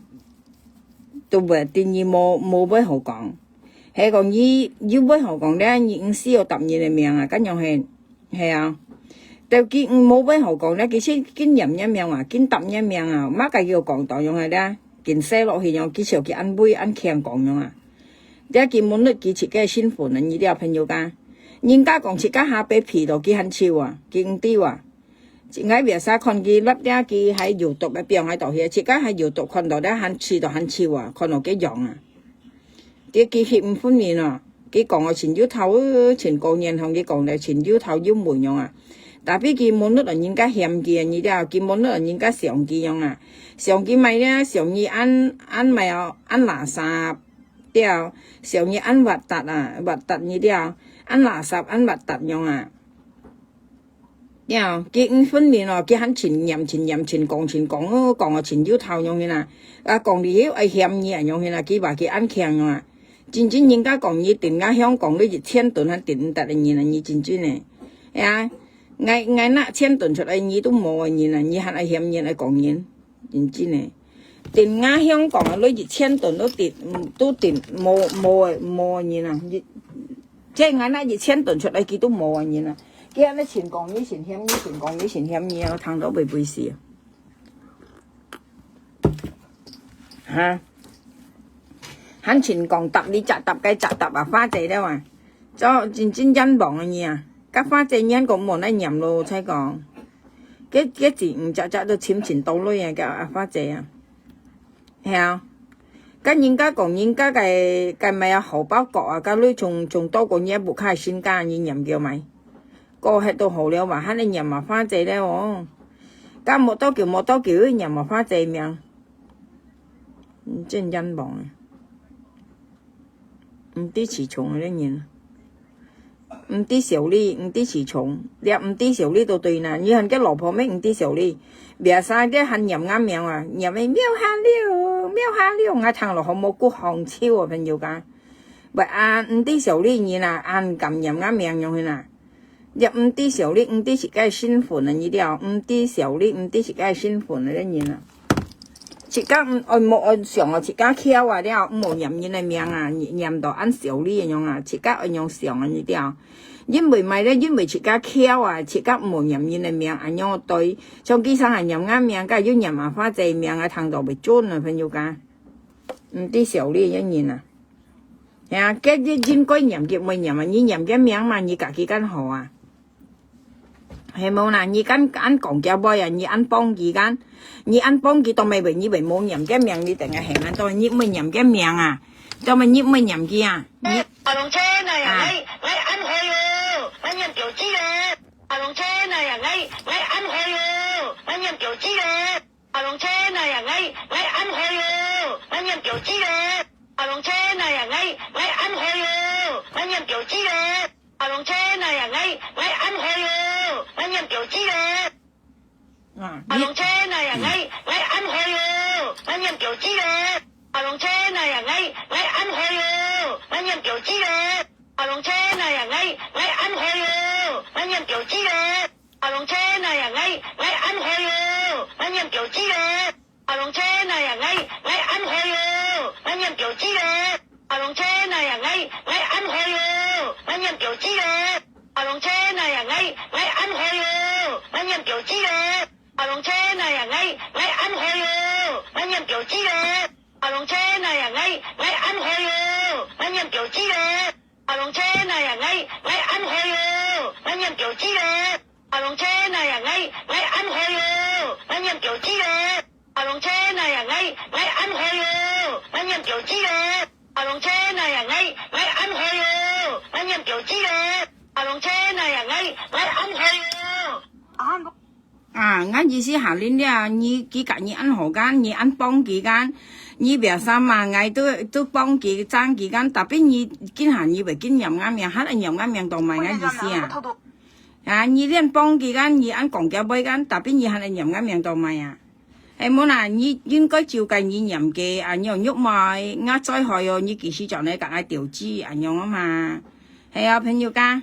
S1: tôi về tin như mô với hậu còn hay còn như với hậu còn đó những siêu tập như này miệng à các nhau hèn hay không tôi kia mô với hậu còn đó cái nhầm nha miệng à cái tập nha miệng à má cái yêu còn tỏ nhau hay đó kiến xe lộ thì nhau cái chiều cái ăn vui ăn khen còn nhau à đó cái món nước cái chỉ cái sinh phụ là như thế phải nhiều ca nhưng các còn chỉ các hạ bé phì đó cái hành chiều à cái tiêu à chị ngay bây giờ con cái lắp ra cái hay nhiều tục ở bên ngoài đó here chị cái hay nhiều tục con đó đã hành chiều à con nó cái giọng à cái hiểm phân miền à cái còn ở trên dưới thấu trên cầu nhân không cái còn là trên dưới thấu dưới mũi nhau à tại vì cái món nước là những cái hiểm kia như thế nào cái món nước là những cái sòng kia nhau à sòng kia mày đó sòng như ăn mèo ăn lạ sạp đeo sòng như ăn vật tạt như thế nào ăn lạ sạp ăn vật tạt nhau à nha cái phân miền nó cái hắn chỉnh còn ở chỉnh dưới thau nhau như nè còn đi hiểu ai hiểm nhẹ nhau như nè cái bà cái ăn khen nhau à chính những cái còn như tiền cái香港的千吨還tiền tại đây nhìn là như chính này à ngày nãy 千吨出來你都冇nhìn là như hắn ai hiểm nhìn ai còn nhìn chính này tiền nga香港的攞1000吨都tiền冇nhìn là即ngày nãy 1000吨出來佢都冇nhìn là cái nó chuyện còn như chuyện hiểm như nó thằng đó bị gì ha hắn chuyện còn tập đi chặt tập à phá chạy đâu à cho chính dân bọn anh à các phá chạy nhân cũng muốn anh nhầm luôn thấy còn cái chuyện chặt được chiếm chuyện đâu luôn à cái phá chạy à hiểu không cái những cái còn những cái mày hậu báo cọ à cái lưới trùng to của nhé buộc hai sinh ca như nhầm kiểu mày cô hay tôi hồ liêu mà hắn anh nhầm mà phá chạy đâu cái một tao kiểu nhầm mà phá chạy miệng trên dân bọn này唔啲雌蟲嗰啲嘢，唔啲小粒，唔啲雌蟲，你唔啲小粒都對啦。你看個老婆咩唔啲小粒，別晒啲很入啱命啊，入咪喵下了，我聽落好冇骨行超啊，朋友講，喂啊唔啲小粒嘢啦，按咁入啱命用去啦，入唔啲小粒，唔啲是該辛苦啦，你啲唔啲小粒，唔啲是該辛苦啦啲嘢啦。chị các một xưởng là chị các khéo à đeo một nhầm như này miệng à nhầm đó ăn xỉu đi nhung à chị các ở nhung xưởng như đeo nhưng bởi mày đấy nhưng bởi chị các khéo à chị các một nhầm như này miệng à nhung tôi trong khi sang hàng nhầm ngắm miệng cái dưới nhầm à phá dày miệng à thằng đó bị trôn rồi phải nhiêu cả đi xỉu đi như nhìn à à cái chính coi nhầm kiểu mày nhầm mà như nhầm cái miệng mà như cả cái căn hồ à hay mô nè như ăn còn keo boy à như ăn bông gì gan như ăn bông gì tao mày bị như bị mô nhầm cái miệng đi tại ngày hẹn anh tôi như mày nhầm cái miệng à cho mày như mày nhầm kia
S2: à đồng xe này ngay ăn hơi luôn anh nhầm kiểu chi đấy à đồng xe này ngay ăn hơi luôn anh nhầm kiểu chi đấy à đồng xe này ngay ăn hơi luôn anh nhầm kiểu chi đấy à đồng xe này ngay ăn hơi luôn anh nhầm kiểu chi đấy à đồng xe này ngay ăn hơi luôn anh nhầm kiểu chi đấy à đồng xe này ngay ăn hơi luôn anh nhầm kiểu chi đấy à đồng xe này ngay ăn hơi luôn anh nhầm kiểu 表知嘅，阿龍車啊呀，我安開咯，我認表知嘅，阿龍車啊呀，我安開咯，我認表知嘅，阿龍車啊呀，我安開咯，我認表知嘅，阿龍車啊呀，我安開咯，我認表知嘅，阿龍車啊呀，我安開咯，我認表知嘅，阿龍車啊呀，我安開咯，我認表知嘅。阿龍車啊呀，我安開咯，我認表知嘅。阿龍車啊呀，我安開咯，我認表知嘅。阿龍車啊呀，我安開咯，我認表知嘅。阿龍車啊呀，我安開咯，我認表知嘅。阿龍車啊呀，我安開咯，我認表知嘅。阿龍車啊呀，我安開咯。
S1: 俺意思下年咧，你幾格你按何間，你按幫幾間。你別三嘛，我都幫幾爭幾間，特別你見下你為見人啱命，黑人啱命當埋嘅意思啊！啊，你連幫幾間，你按講幾杯間，特別你黑人啱命當埋啊！誒冇啦，你應該照計你人嘅啊樣喐埋，我再害哦，你幾時就你夾我調資啊樣啊嘛，係啊朋友家，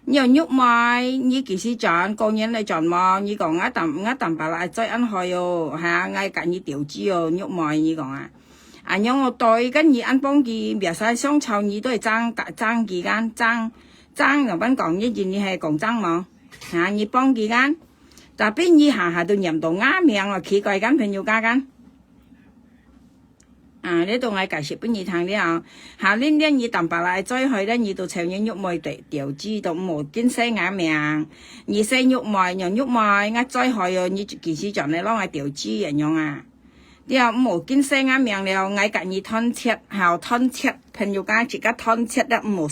S1: 你樣喐埋，你幾時賺，個人嚟賺嘛？你講我淡白啦，再按害哦，係啊，我夾你調資哦，喐埋你講啊！啊，樣我對跟你按幫佢別晒雙臭，你都係爭幾間爭又揾講一件，你係講爭冇？啊，你幫幾間？特別你下到任到啱命啊，奇怪緊朋友家間。啊，呢度我介紹俾你聽了，下年咧你淡白啦，再去咧你到長遠喐埋調知到冇見西眼命，你西喐埋人喐埋，我再去哦，你幾時就你攞我調知人樣啊？你又冇見西眼命了，我隔你吞切，後吞切，朋友家自家吞切得冇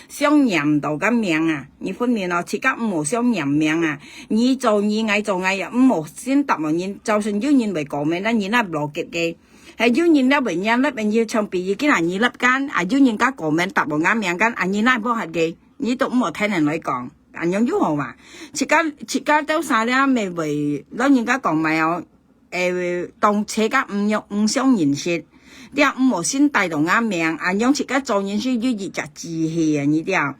S1: 相任到嘅命啊！你分辨咯，自家冇相任命啊！你做你愛做愛又冇先答問你，就算要認為講咩咧，你那邏輯嘅，係要認得為人咧，要唱別已經係你粒間，啊要認家講咩答冇啱命間，啊你那不合嘅，你都冇聽人嚟講，啊樣如何話？自家都晒咧，未為攞人家講咪有。當車家唔相認識，啲啊冇先帶到啱命，啊樣自家做人先要熱雜志氣啊，呢啲啊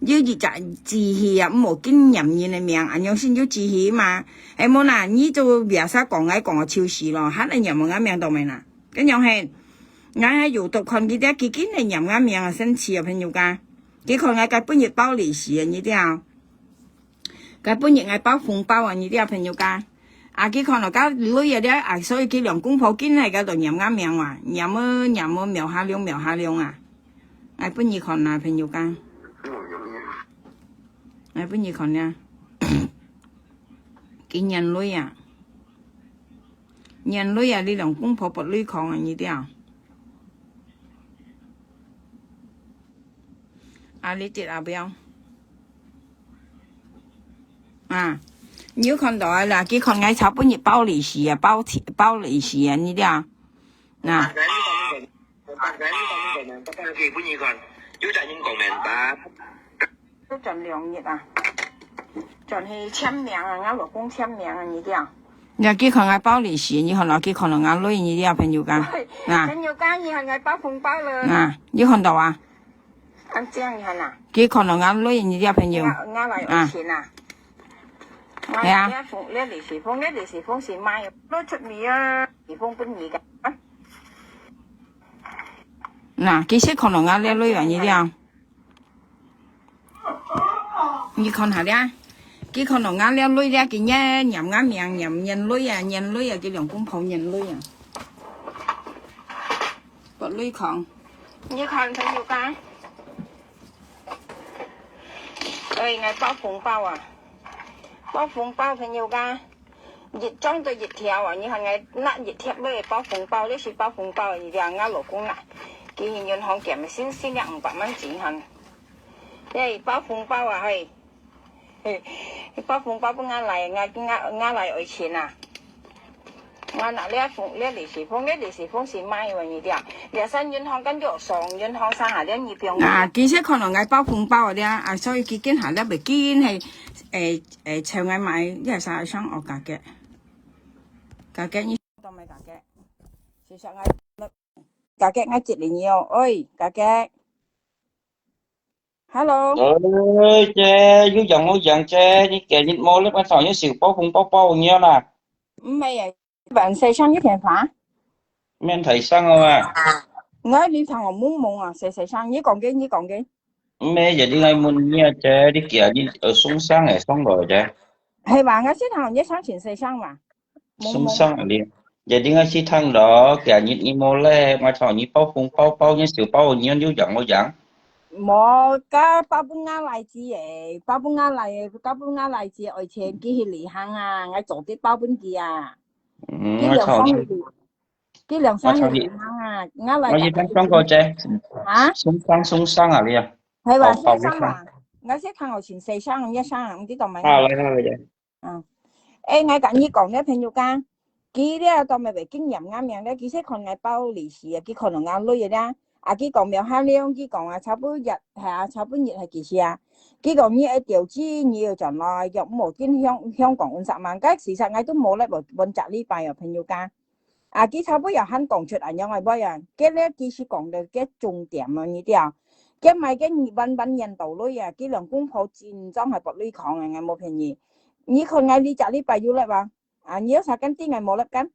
S1: 要熱雜志氣啊，冇經驗嘅命，啊樣先要志氣嘛，係冇啦，呢就別晒講個超市咯，嚇你又冇啱命到咪啦，咁樣係，我喺閱讀看佢啲幾件係又啱命啊，生氣啊朋友家，幾看我本月包利是啊呢啲啊，佢本月我包紅包啊呢啲啊朋友家。啊！佢看到家女嘅咧，啊，所以佢兩公婆見喺嗰度任啱命話，任麼苗下量啊！我本意看啊，朋友間，我本意看咧，見人女啊，你兩公婆不女抗啊，呢啲啊，啊，你接阿表，啊。你要看到啊啦，佢看我炒半日包利是啊，包利是啊呢啲啊，嗱。都盡兩日啊，盡係簽名啊，我老公簽名啊呢啲啊。你佢看我包利是，你看到佢看到我女呢啲啊朋友間，嗱。朋友間你係我包紅包啦。嗱，你看到啊？咁這樣你看啊？佢看到我女呢啲啊朋友。我嚟有錢啊！係啊！呢利是封是賣攞出面啊，利封本意嘅。嗱，幾時看到我呢女樣呢啲啊？你看下啲，佢看到我呢女咧，佢呢任啱命任人女啊，佢兩公婆人女啊，個女抗。你看朋友間，我包紅包啊！包紅包朋友家，熱裝到熱條啊！你看我拿熱貼攞嚟包紅包，呢是包紅包，而家我老公啊，佢喺銀行夾咪先500蚊錢行，包紅包啊係，包紅包幫我嚟，我嚟愛錢啊！我拿呢利是封是賣喎呢啲啊，日新銀行跟住上銀行上下啲二標。嗱，其實可能我包紅包嗰啲啊，所以佢見下咧咪見係。長眼買一係晒雙我價嘅呢都咪價嘅，事實我價嘅我接嚟要，喂價嘅。Hello.
S4: Ơi chê dưới dòng ngôi dạng chê đi kể nhịn mô lớp anh thảo như xỉu bao phung nhiều nè
S1: Mày à, bạn xây sang với thèm phá.
S4: men thấy sang không à
S1: Ngớ đi thằng ông muốn mùng à, xây sang với còn cái.
S4: mẹ giờ đi ngay muốn nha chê đi kể đi ở sung sang này xong rồi chê
S1: Hay bạn á, xích thằng với sáng chuyện xây sang mà. Mùng
S4: sung
S1: mùng.
S4: sang ở đi giờ đi ngay chi thăng đó kể nhịn y mô lê mà thảo như bao như xỉu bao nhiêu dưới dòng ngôi dạng
S1: Mo ka babunga lai chi e, babunga lai chi ở trên cái lì hàng à, ngay chỗ cái bao bún kia à. Cái
S4: mà
S1: lượng
S4: thảo
S1: sang
S4: đi
S1: cái lượng
S4: mà
S1: sang
S4: thảo đi
S1: lì hàng à, ngay lại
S4: mà gì
S1: cả
S4: đang
S1: cái
S4: trong coi chê
S1: hả?
S4: sung sang ở đi à
S1: Hay bạn xây
S4: bao cái
S1: sang
S4: sang
S1: mà. Ngay xích thằng ở trên xây sang, nhất sang không biết tao mày
S4: à
S1: ngay.
S4: lại vậy
S1: À. Ê, ngay cả như còn咧，朋友間，佢咧當咪為經驗啱樣咧，佢識看嗌包利是啊，佢可能啱女嘅啦。啊，佢講苗限量，佢講啊，差半日係啊，差半日係幾時啊？佢講呢一條資你要進來，又冇見香港50萬，梗事實我都冇咧，揾集呢拜啊，朋友間。啊，佢差半又肯講出嚟，樣係乜樣？佢咧其實講到嘅重點啊，呢啲啊。佢咪嘅揾印度女啊，佢兩公婆戰爭係搏女抗啊，我冇便宜。你看ngay đi chợ đi bài du lịch à, nhớ sao cái tiếng ngày một lớp cánh,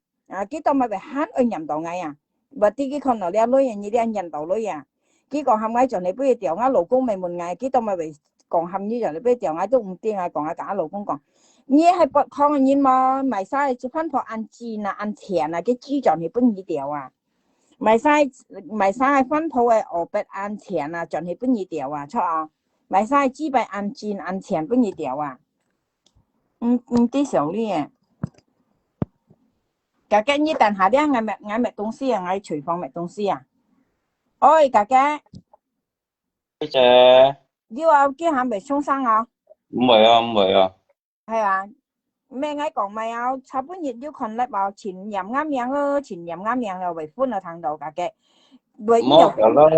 S1: cái tao mà về hát ở nhầm đầu ngày à, và cái con nào đeo lưới như đeo nhầm đầu lưới à, cái còn hầm ngay cho này bây giờ tiểu ngã lô công mày một ngày, cái tao mà về còn hầm như giờ này bây giờ tiểu ngã都唔掂啊，講cả lô công còn, như係不抗nhiên mà mày sai chỉ phân phó ăn chi là ăn tiền à, cái chi chọn thì bún gì điều à, mày sai phân phó係ở bên ăn tiền à, chọn thì bún gì điều à, cho à, mày sai chỉ bài ăn chi ăn tiền bún gì điều à. Tí xíu đi à. Cả cái như tàn hạ đi ngay mẹ東西啊，ngay廚房mẹ東西啊。ôi cả cái
S4: chê
S1: yêu ao kia hàm bị sung sang à?
S4: không mời à
S1: Hay à? Mẹ ngay còn mày ao差半日要看嚟vào前任啱樣咯，前任啱樣又為歡啊ทางđầu cả cái. Bởi
S4: mô
S1: nhiều
S4: cả lo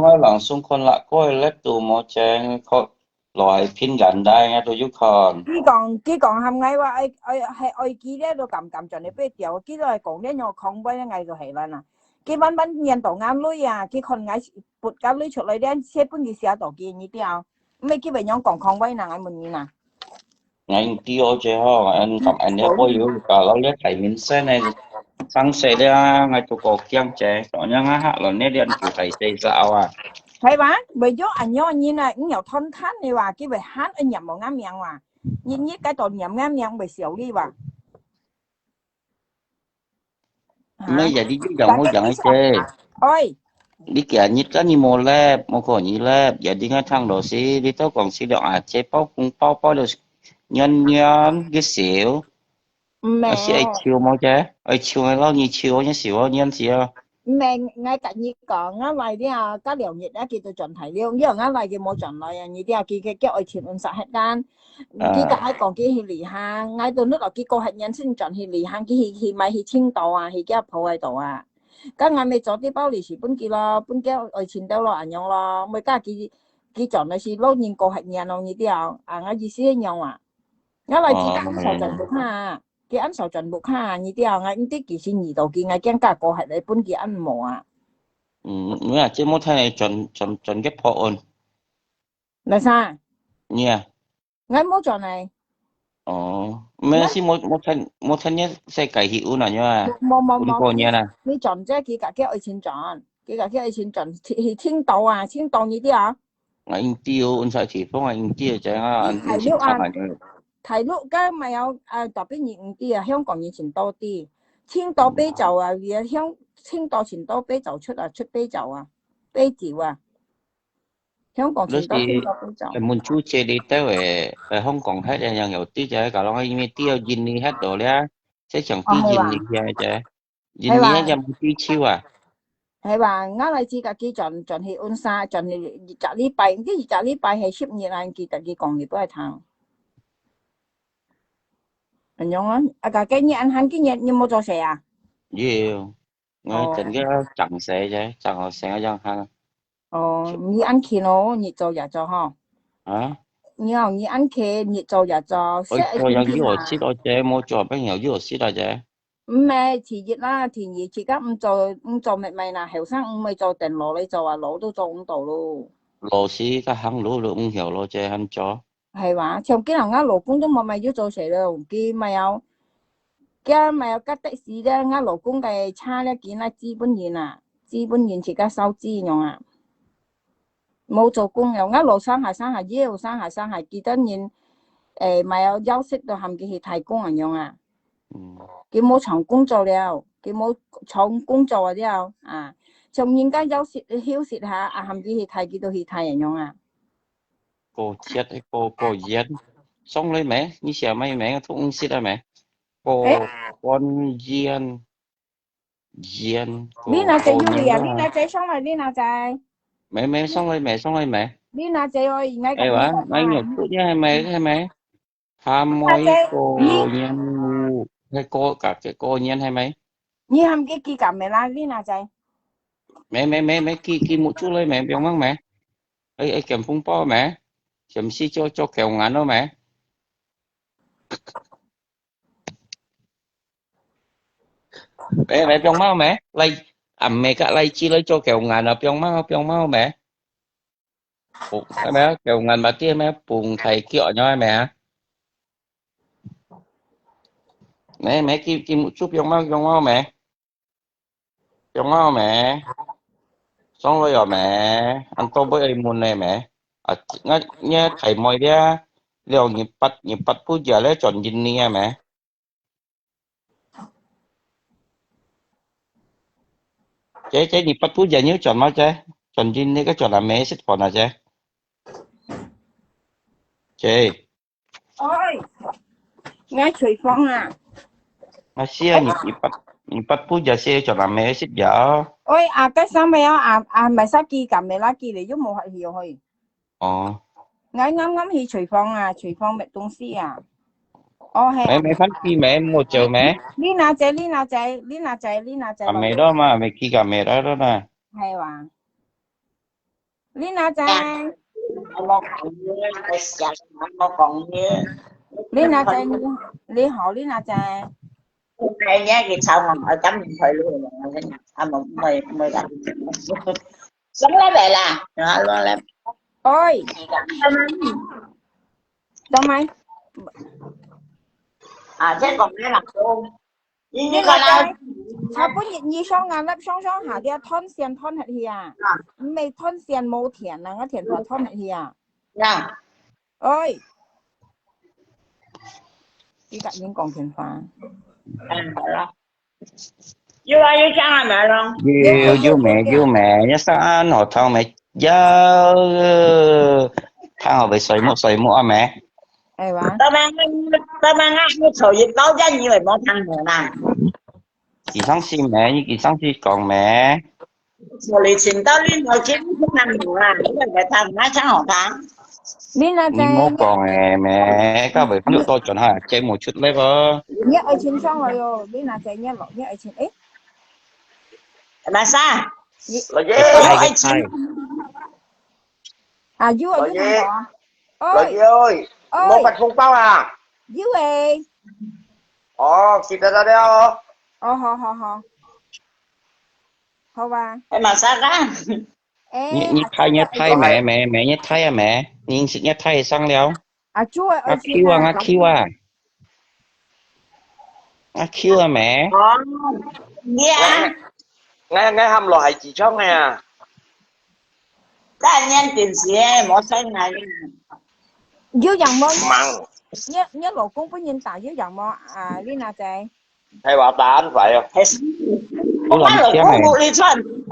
S4: ngay làng xung quanh lại coi lết tù mô chê có loại phiên gần đây nghe tôi giúp con
S1: cái còn hàm ngayว่าไอ้กี้咧都撳盡你俾掉，กี้都係講咧我抗威ngay就係啦嗱。cái bắn nhân tổ ngam lưới à, cái con ngay bụt cá lưới出嚟咧，寫本嘅時候就見呢啲啊，咩基本樣講抗威嗱，我問你嗱。
S4: anh tiêu chê ho anh tầm anh nhớ bôi yếu cả lo lết thầy mình xe này sang xe ra ngay tụ cổ kiang chê đó nhá hạ là nét điện chủ thầy xây dạo à
S1: Thấy ba, bây giờ anh nhớ như này, cũng nhiều thân thán nàyว่าcái về hát anh nhầm vào ngắm miệng mà, nhìn như cái tội nhầm ngắm miệng bị xỉu đi mà, hả?
S4: mấy giờ đi dưới dòng
S1: Cả
S4: ngôi
S1: cái
S4: dòng
S1: cái
S4: ấy
S1: sao?
S4: chê
S1: Ôi,
S4: đi kìa nhít cái như mô lép mô cổ nhí lép giờ đi ngay thang đồ xí đi tao còn xí đọc à chê bao được nhân nhân cái xỉu ở xí ấy
S1: mẹ,
S4: chiều mô chê ấy chiều ngay lo như chiều nhá xỉu nhân xỉu
S1: mẹ ngay cả như còn á lại đi à, cái điều nhiệt á kia tôi chọn thấy luôn, giờ ngay lại cái mua chọn lại à, như đi à cái ở trên ôn xã hết gan, cái
S4: à
S1: cái còn cái hi lì ha, ngay từ lúc đó cái cô hạt nhân sinh chọn hi lì ha, cái hi mai hi青島啊，hi cái鋪喺度啊。咁我咪做啲包利是本記咯，本記愛錢兜咯，人用咯，咪加佢做那是老年過客人咯，呢啲啊，我意思一樣啊，我嚟自間受盡木哈，佢按受盡木哈，呢啲啊，我呢啲其實二度見我驚加過客你本記按冇啊，nữa
S4: là chế mô thay này chuẩn ghép phổ ổn
S1: 嗱啥，nha 我冇做嚟，mấy
S4: xí mô thay nhé xe cải hiệu nào nha cũng cô nha nè
S1: 你做啫，佢家嘅愛錢賺，佢家嘅愛錢賺係青島啊，青島呢啲啊，anh
S4: tiêu anh sợ chỉ phong anh tiêu chẳng
S1: 啲
S4: anh xin
S1: 材料啊。
S4: thẳng anh
S1: 睇碌而家咪有特別熱啲啊，香港以前多啲，青島啤酒啊，而家青島前多啤酒出啤酒啊，啤酒啊，香港
S4: lúc
S1: 前多青
S4: thì
S1: 島啤酒。
S4: mình chú chơi đi tới về Hong Kong hết là nhiều tí chứ cả lòng anh tiêu dinh đi hết đồ đấy sẽ chẳng tí
S1: 係
S4: dinh
S1: 話
S4: đi ra chứ
S1: 係
S4: dinh đi
S1: 話
S4: ra một tí chiêu à
S1: 係話，啱嚟自己盡去安沙，盡去二十禮拜，啲二十禮拜係10年嚟記得佢講嘢俾佢聽。咁樣啊，個今日ăn今日有冇做事啊？
S4: nhiều ngay
S1: 哦
S4: tình cái chẳng xe chứ chẳng họ xe chẳng hàng
S1: 哦，你ăn期咯，你做日做嗬，hả 你ăn期你做日做，識
S4: ôi
S1: 係
S4: cho
S1: 天
S4: yang
S1: 天
S4: dưới hồ
S1: 啊。
S4: xí đó chứ mua cho bao nhiêu dưới hồ xí đó chứ
S1: 唔係辭業啦，田兒而家唔做咪咪嗱，後生唔咪做定攞你做啊，攞都做唔到咯。
S4: 老師個行路都唔曉咯，即係肯做。
S1: 係話，從幾人家老公都冇咪要做事咯，佢咪有，佢咪有吉的士咧，我老公嘅車咧見咧資本員啊，資本員自家收資用啊，冇做工又我老生係生係腰生係生係幾多年，咪有休息到冚佢去睇工人用啊，佢冇長工做了，佢冇長工做了啊，從人家休息下啊，冚佢去睇幾多去睇人用啊。
S4: Cô chết ấy, cô Yên. Xong lấy mẹ, như xẻo mày mẹ cũng xít ra mẹ. Cô, con Yên. Yên,
S1: Lina chạy
S4: cô
S1: du
S4: nhớ
S1: lịch à?
S4: là...
S1: Lina chạy xong rồi Lina chạy.
S4: Mẹ, xong lấy mẹ.
S1: Lina chạy ơi, ngay
S4: Ê
S1: cạnh
S4: bà,
S1: Lina
S4: mày nhục
S1: à.
S4: chút nha hai mẹ. Ham
S1: Lina
S4: mấy
S1: chạy.
S4: cô
S1: Nhi,
S4: Nhiên ngu. Hay cô, cả cái cô Nhiên hay mấy.
S1: Nhi hầm cái kỳ cảm mẹ là Lina chạy.
S4: Mẹ, kỳ một chút lấy mẹ, biếng măng mẹ. Ấy, kèm phung po mẹ. Chấm xí cho kẹo ngắn đó mẹ. Mẹ biếng mau mẹ. Lây, mẹ cả lây chi lấy cho kẹo ngắn ở biếng mau mẹ. Mẹ kẹo ngắn bà tiên mẹ bùng thầy kiệu nhau mẹ. Mẹ kia một chút biếng mau mẹ. Biếng mau mẹ. Xong rồi mẹ. Ăn tô bữa ấy mùn này mẹ. Nhớ thầy mồi đi. Liều nhịp bắt phút giờ lấy chọn nhìn nè mẹ. Chế nhịp bắt phút giờ nhớ chọn mà chế. Chọn nhìn nè cái chọn là mẹ xích còn à chế. Chế.
S1: Ôi, ngay Thủy Phong à.
S4: Mà xia nhịp bắt phút giờ xia chọn là mẹ xích giờ.
S1: Ôi, cái sao mẹ mày sao kỳ cảm mẹ là kỳ để giúp một hạt hiểu thôi.
S4: Ờ.
S1: Ngay ngắm ngắm thì Thủy Phong à, Thủy Phong mẹ tung xí à. Ô hay
S4: Mẹ phát khi mẹ một chờ mẹ.
S1: Lina chạy.
S4: Mẹ đó mà mẹ kia cả mẹ đó nè.
S1: Hay quá. Lina chạy.
S2: Một còn như
S1: Lina chạy. Lina chạy.
S2: này nhá thì sao mà ở chấm điện thoại luôn một mười đặt sống lấy về là đó luôn là
S1: Ôi, đâu mày?
S2: thế còn cái là cô
S1: Nhưng
S2: như
S1: mà
S2: con nào
S1: sao bữa nhị xong ngàn lớp xong hả đi thon xiên thon hạt hi à mày thon xiên mô thiền là nó thiền vào thon hạt hi à
S2: nha
S1: ơi đi gặp những con thiền phá
S2: chưa ai với cha là mẹ luôn
S4: Yêu mẹ nhớ sao ăn họ thằng mẹ giờ thằng họ bị sợi mũ mẹ.
S1: ai quá
S2: tao mang ăn cái sợi dịch báo giá như vậy bọn thằng này
S4: Kỳ sáng xin mẹ như kỳ sáng xin còn mẹ.
S2: rồi liền xin tao lên rồi chứ không ăn được là cái thằng nó sáng họ tháng
S1: đi là
S4: Ni mô còn mẹ các vị nước tôi chọn hai chơi một chút lấy vợ.
S1: nhớ ở trên xong rồi đi là chạy nhớ lộn nhớ ở trên ít
S2: là sao
S3: Là gì?
S4: Hai.
S1: à dưới ở dưới thằng đó
S3: Là gì ơi? Một bạch phun bao à?
S1: dưới ơi
S3: Kịp ra đây
S1: hò hò ba
S2: em mà sao ra
S4: Nhớ thay mẹ nhớ thay à mẹ. Nhưng sự nhớ thay sang léo.
S1: à chú ơi ở trên
S4: Ngắt khiu à mẹ.
S2: nghe
S3: Nghe hâm loại chị chó nghe à?
S2: các anh em tiền xe mỗi sáng này
S1: dưới dòng mơ
S3: Mặn.
S1: nhớ lộ cũng có nhìn tạo dưới dòng mơ à đi nào chạy
S3: Hay bảo ta anh vậy không?
S2: không phải là cô vụ đi xuân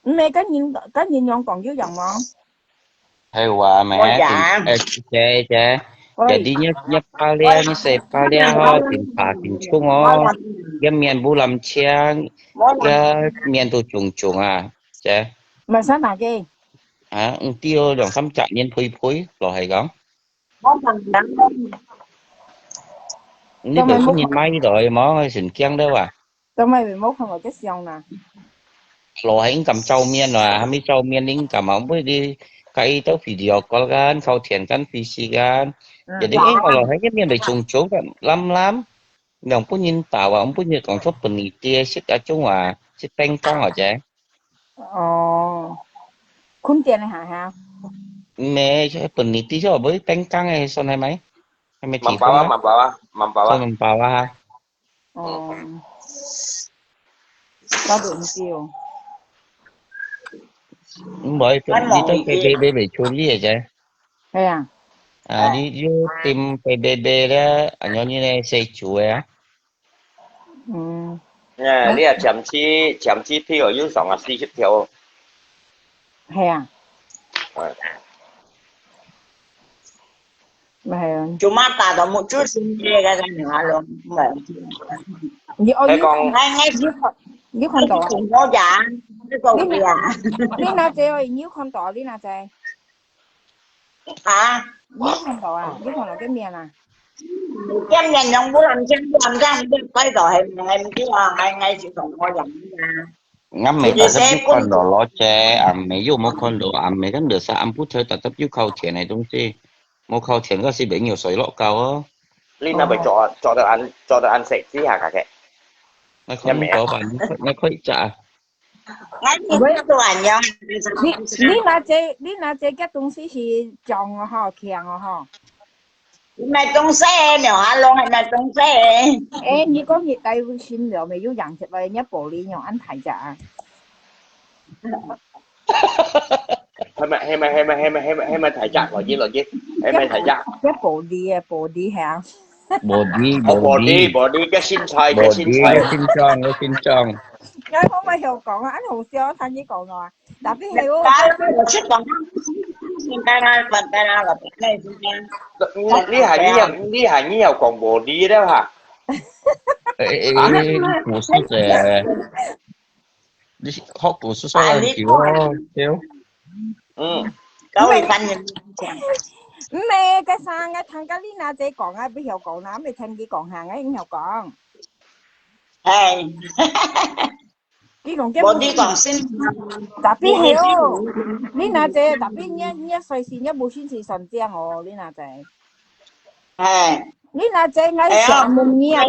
S1: mẹ có nhìn nhon còn dưới dòng mơ
S4: Hay quả mẹ. Chè. Giờ đi nhớ palia như xe palia ho tiền phá tiền chung ho. Cái miền bù làm chiang. Cái miền tu trùng à. Chè.
S1: mà sao nào kia
S4: Tiêu dòng xăm chạm nhân phối rồi hay gắng. Nếu được không nhìn máy rồi mó xỉn kiêng đâu à.
S1: tao mày bị mốt không có cái xong nè
S4: Rồi hãy cầm trâu miên là hãy trâu miên đến cầm ống với đi cái tao video có gan khâu thiền gan phi xì gan. Giờ đến mà rồi hãy cái miên để trùng lắm. Dòng bút nhìn tạo và ông bút như còn chốt bình ý tia xích ở chung à xích bánh phong hả trẻ.
S1: 坤店嚟行下。
S4: Mẹ cho peneliti cho với canh căng này sau này mấy? Hay mày chỉ không á? Sau
S2: Mambawa.
S4: mình bảo ha.
S1: Ồ. Tao được không tiêu.
S4: Bởi đi cho PBB về chôn gì vậy chứ?
S1: Thế à?
S4: À đi vô tìm PBB đó, anh nhớ như này xây chủ á.
S2: Nè,你係長支票要上啊40條。
S1: 係啊。
S2: 係。
S1: 咪係啊。
S2: Cuma tak ada muncul sendiri kan halo.
S1: Như ôi
S2: Thế còn
S1: như con đỏ.
S2: Nó dạ. Cái cầu kìa.
S1: Lý na chị ơi, như con đỏ lý na chị.
S2: Hả?
S1: Như con đỏ à? Như con đỏ cái miệng à?
S2: Em nhà nhóm bố làm ra quay rồi em chứ ngay chỉ còn ngồi dặn ra.
S4: Ngắm mày ta tập con đồ lo che, mày vô một con đồ, mày cái nửa sao phút thôi ta tập yêu cầu tiền này đúng chứ? Một khẩu tiền có gì bị nhiều sợi lọ cao á.
S2: Lina phải cho được ăn sạch chứ hả cả kệ.
S4: Nó không có bạn, nó có trả.
S2: Với tôi ảnh nhau.
S1: Lý na chị cái東西是撞啊強啊
S2: Này trong xe nè hả luôn này trong xe.
S1: Ê,你講熱帶會算了未？要養殖嚟一步你用安排咋？
S2: 係咪睇窄或者類嘅？係咪睇窄？
S1: 一步啲啊，步啲係啊。
S2: body 嘅身材嘅身材。
S4: 嘅身裝。
S1: 你可唔可以又講啊？安好笑，睇你講啊。特別係我。
S2: 我出講。呢係又講 body 啦嚇。
S4: 古書嘅，你學古書所以叫咯，叫。
S2: 咁你瞓完。
S1: 唔係嘅生嘅，聽緊呢娜姐講啊，邊有講啊？未聽佢講下嘅，應有講。
S2: 係。
S1: 佢講嘅。
S2: 我啲講先。
S1: 特別係哦，呢娜姐特別一歲線一冇先至神正我呢娜姐。
S2: 係。
S1: 呢娜姐喺上門嘢啊，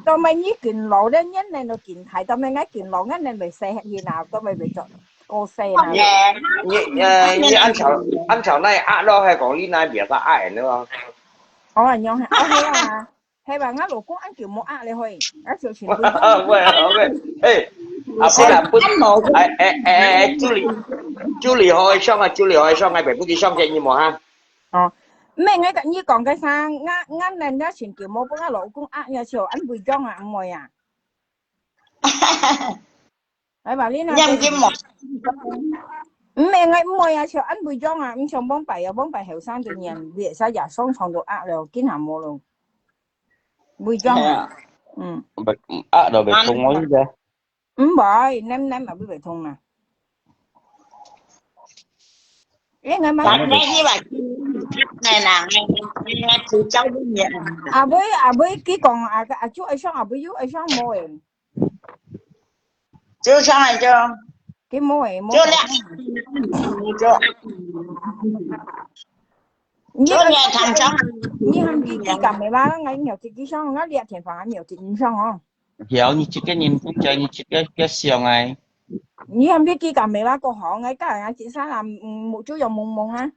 S1: 當咪呢件路咧，一年到件睇，當咪呢件路一年未寫嘢nào，當咪未做。cô xe
S2: này. Như anh cháu này ạ đó hay có Lina biết là ai nữa không?
S1: Ồ, nhau hả? Hay bà ngắt lỗ cũng ăn kiểu một ạ này thôi. Ăn kiểu chuyển
S2: Vậy ê, bữa là chú lì hỏi xong ngày 7 xong chạy như mà ha.
S1: Mẹ ngay cạnh như còn cái sang ngắt lên đó chuyển kiểu một bữa ngắt lỗ cũng ăn nhà chiều ăn bùi trong à ăn mồi à. Đấy bà Lina. Mẹ ngay mồi à chiều ăn bùi trong à, ăn xong bóng bảy hiểu sang tự nhiên việc sao giả xong phòng đồ ạ rồi kiến hàm mồ luôn. Bùi trong à.
S4: Rồi bị thùng nói gì
S1: bởi nem mà bị thùng nè. Cái ngày mà
S2: nghe như vậy này là nghe từ cháu đến nhà.
S1: với cái còn chú ai xong với xong mồi.
S2: Chưa xong rồi chưa?
S1: Cái mồi
S2: chưa lẽ chưa như nghe thằng cháu
S1: như ham gì cầm mày ba ngay nhiều thì cái xong nó liệt tiền phá nhiều thì xong không?
S4: Hiểu như cái nhìn cũng chơi như cái siêu này.
S1: Như ham biết cái cầm mày ba cô họ ngay cái là chị sao làm một chú dòng mông á.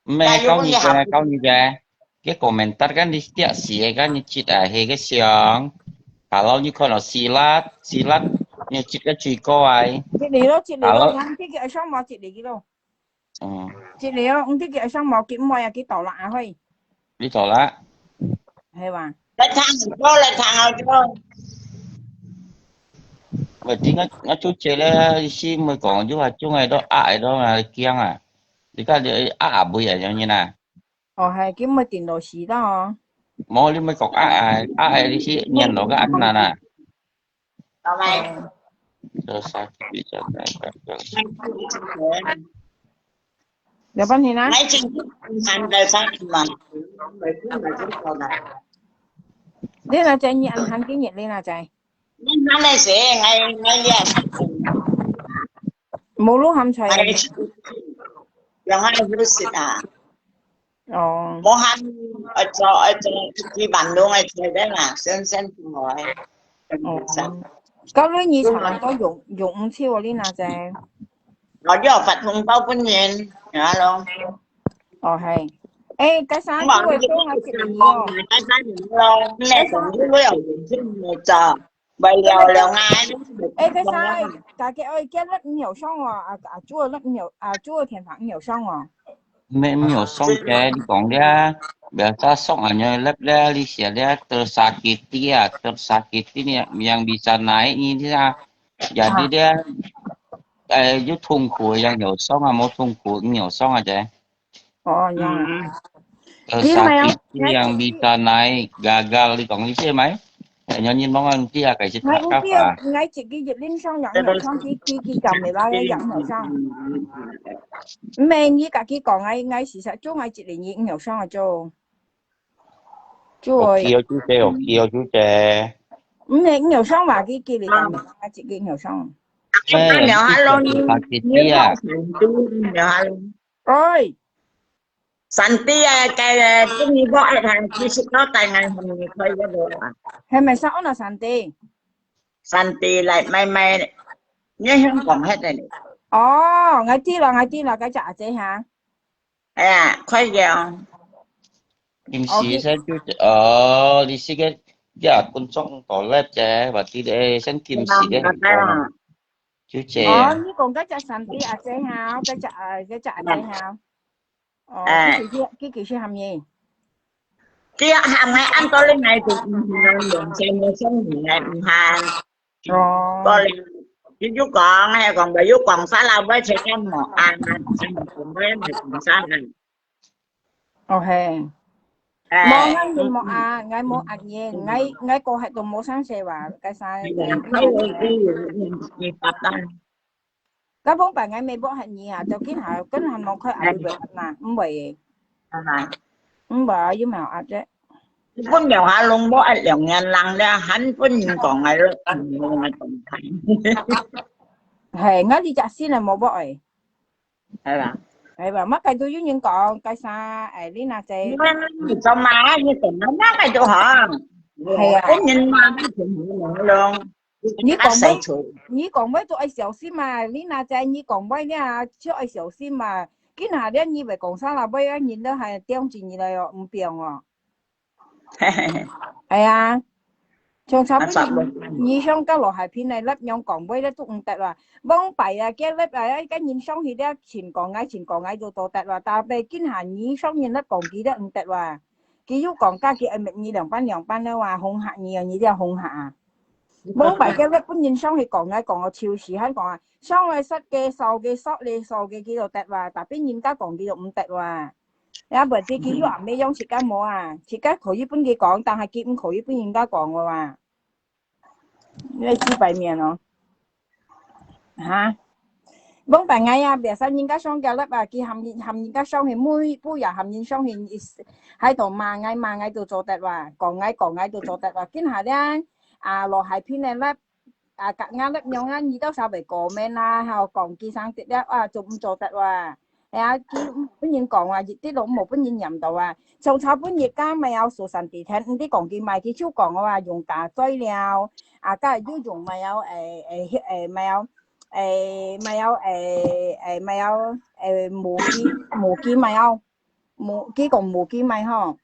S4: Mẹ câu như vậy cái komentar kan di setiap sih kan nyicit cái siêu. Kalau như con là silat nyicit cái chui coi.
S1: Chị đi đâu ham cái cái xong mà chị đi cái đâu. Chị đi đâu ông cái xong mà kiếm mồi cái tàu lạ thôi.
S4: Đi tàu lạ.
S1: Hay bà.
S2: Lại thằng cho.
S4: Vậy thì nó chú chơi là si mới còn chú là chú ngày đó ai đó là kiêng à. Thì cái bùi à như nào.
S1: Hay cái mới tiền đồ xí đó.
S4: Mỗi lúc mới có ai đi si nhận nó cái ăn nè. Rồi sao bị cho này.
S1: Dạ bánh thì nói.
S2: Mấy chuyện ăn đời sáng mà.
S1: Đây là chạy nhị ăn hắn cái nhị đây là chạy.
S2: Hắn này sẽ ngay liền.
S1: Một lúc hầm chạy.
S2: Yang hai lúc xịt à.
S1: Một
S2: hắn ở cho đi bàn luôn ở chơi đấy là sen ngồi.
S1: Có lưới nhị chẳng có dụng chiêu đi nào chạy.
S2: rồi cho Phật hùng bao bên nhìn dạ luôn
S1: hay ê cái sáng
S2: mà
S1: chú ơi
S2: cái
S1: chú ngay chị
S2: làm
S1: gì
S2: con
S1: không
S2: người ta thấy mình lo
S1: cái
S2: nè còn
S1: sáng
S2: với ở trên một chờ bây
S1: cái
S2: giờ
S1: này
S2: là ngay
S1: ê cái sáng cái ơi cái lớp nhiều xong rồi chú ơi lớp nhiều chú ơi thiền phẳng nhiều xong rồi
S4: Mẹ nhiều xong cái đi còn dia biasa sok hanya lab dia Alicia dia tersakiti yang bisa naik ini dia jadi dia dia tungku yang nhiều xong mau tungku nhiều xong aja
S1: nhông kia mèo
S4: tersakiti
S1: ngay
S4: yang
S1: kia
S4: bisa naik gagal di còn đi xe máy nyanyi mong dia kayak
S1: ngay
S4: cerita
S1: cũng kia
S4: apa
S1: ngay chị kia dịch linh xong nhận nhiều xong kia cầm 13cái dẫn nhiều xong mình với cả kia còn ngay ngay sự sợ chú ngay chị để nhịn nhiều xong rồi chú ơi
S4: ok chú trẻ
S1: mình nhiều xong mà kia để cầm ngay chị kia nhiều xong
S2: nó
S4: eh
S2: nhỏ
S4: itu
S2: luôn như
S4: tersakiti
S2: con
S4: ya
S2: sành tu nhỏ luôn
S1: ơi
S2: sành tí cái như bỏ thằng chỉ sức nó tay ngày hôm nay thôi cho được
S1: hay mày sao nó sản tiền
S2: sành tí lại mày nhớ không còn hết rồi
S1: ngay tí là cái trả chế hả
S2: khoai gạo
S4: Kim sĩ sẽ chú đi sĩ cái giờ con trong tỏ lép trẻ và tí để xem kim sĩ cái hình con mà chú trẻ
S1: như còn cái trả sản tiền chế hả cái trả chế hả
S2: à
S1: cái kiểu sư hàm gì
S2: kia hàng ngày ăn tối lên ngày thì đường xem như sống ngày hàng có liền chứ chú còn hay còn bà chú còn xá lao với sẽ có một ăn xem một cùng với thì cũng xa này
S1: ok
S2: à
S1: ngay nhìn ngay một gì ngay cô hãy tụi mua sáng xe và cái sai
S2: thấy cái gì tập đó
S1: cái bốn bài ngay mấy bố hạnh gì hả cho cái hành một khơi ăn được nè không bị không bởi với màu ăn đấy
S2: pun nhiều hạ luôn bố anh liền ngàn lần ra hắn pun còn ngày lúc ngày còn thành
S1: hệ ngay đi chặt xin là một bội
S2: hay là
S1: hệ và mất cái tôi với những còn cái xa ấy đi nào chơi
S2: sao mà như tình nó mát này chỗ họ có nhìn mà cái chuyện luôn
S1: như còn mấy tụi ai xấu xí mà lý na chơi như còn mấy nha chứ ai xấu xí mà cái nào đấy như vậy còn sao là bây giờ nhìn đó hay tiêu chỉ như này không biển à trong sáu như xong cái loại hải phim này lớp nhau còn với đó tụi tại là vâng phải là cái lớp ấy cái nhìn xong thì đó chỉ còn ngay đồ tổ tại là ta về kiến hành như xong nhìn nó còn kỹ đó tại là kỹ dụ còn ca kia mình như đồng ban đâu à hung hạ nhiều như là hung hạ vâng phải cái lớp cũng nhìn xong thì còn ngay còn ở chiều xí hay còn xong rồi sát cái sau cái sót lên sau cái đồ tại là tại biết nhìn cái còn kỹ đồ tại là bởi vì kỹ dụ mấy giống chỉ cái mua chỉ cái khẩuญี่ปุ่นcái còn但係見khẩuญี่ปุ่น應該講嘅話你知白面咯嚇幫白ngay bây giờ應該上嘅咧佢含應該上係每日含應上係喺度慢ngay度做得話講ngay度做得話見下咧落係片咧隔啱咧用啱二兜手嚟過咩啦後講機生啲咧做唔做得話本人講話啲老母本人入到做炒本熱家咪有數神地聽啲講見賣啲超講嘅話用大堆料梗係要用咪有咪有無機咪有機講無機咪呵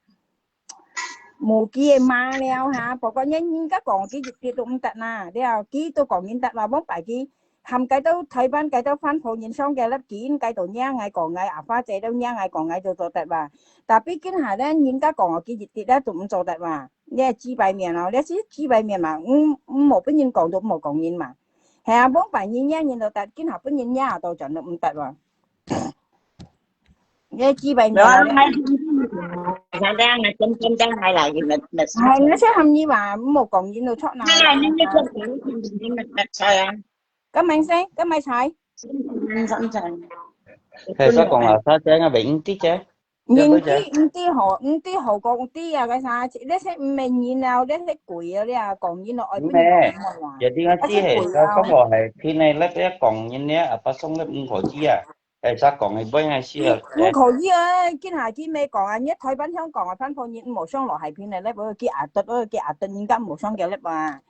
S1: 無機嘅馬料嚇不過應該講啲熱啲都唔得啦啲機都講唔得啦幫擺機hầm cái đâu thấy ban cái đâu phan phổ nhìn xong cái lớp kín cái tổ nhang ngày còn ngày pha chế đâu nhang ngày còn ngày đồ tệ bà tapi cái hải đó nhìn cái còn cái dịch tiết đó tụm đồ tệ bà nghe chi bài miệng nào đấy chi bài miệng mà một cái nhìn còn được một còn nhìn mà hè bốn bài nhìn nhá nhìn đồ tệ cái nào cái nhìn nhá đồ chọn được tệ bà nghe chi bài miệng nào
S2: đấy đang là chân hay là gì mình
S1: hay nó sẽ hầm như bà một còn nhìn đồ chọn nào
S2: hay là những cái chân
S1: cái máy xe cái máy xài
S4: thế sao còn là sao chế ngay bị tí chế
S1: nhìn tí hồ còn tí cái sao chị đấy sẽ mình nhìn nào đấy sẽ quỷ đấy còn như nó ở bên
S4: nè jadi nanti sao có bỏ hay khi này lớp cái còn như nhé apa xong lớp ngồi chi sao còn hay bơi hay xí
S1: khổ gì cái này chỉ mê còn nhất thôi bánh香港翻貨熱冇雙落係片嚟咧，嗰個嘅應該冇雙嘅咧嘛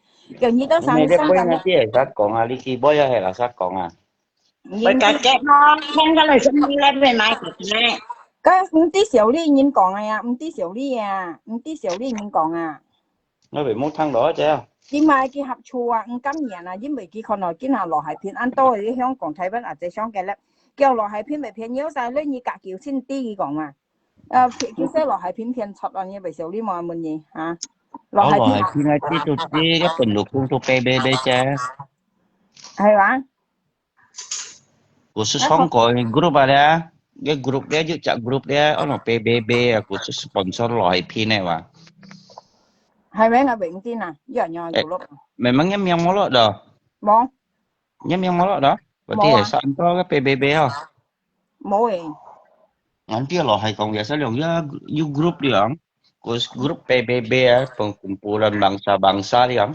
S1: ，kiểu như đó sang
S4: bơi hay chi sao còn đi bơi hay là sao còn
S2: Bởi cả chết nó không có lời xin lên về này nè.
S1: Cái tí xíu đi nhìn còn à, tí xíu đi à, tí xíu đi nhìn còn à.
S4: Nó bị muốn thăng đó chứ.
S1: Nhưng mà cái hợp chua à,今年啊，因為佢可能見下落係片，按多啲香港睇翻或者香港咧，叫落係片咪片妖晒咧，你隔橋先啲講嘛。叫些落係片片出啊，你咪少啲嘛乜嘢嚇？落係片
S4: khi ngay tí tụt tí cái phần lục cung thu PBB chứ.
S1: 係嘛？
S4: Khusus Hong Kong group ada. Cái group dia juga cak group dia ono PBB khusus sponsor loh IP này mà.
S1: 係咪我永知啊？一樣樣做咯。
S4: Memangnya yang molok dah.
S1: 冇
S4: Yang molok dah. Berarti
S1: Mau
S4: ya
S1: ah.
S4: santo cái PBB ha.
S1: 冇誒。
S4: Nanti loh hai kong biasa dong ya you group dia. Khusus grup PBB ya perkumpulan bangsa-bangsa dia.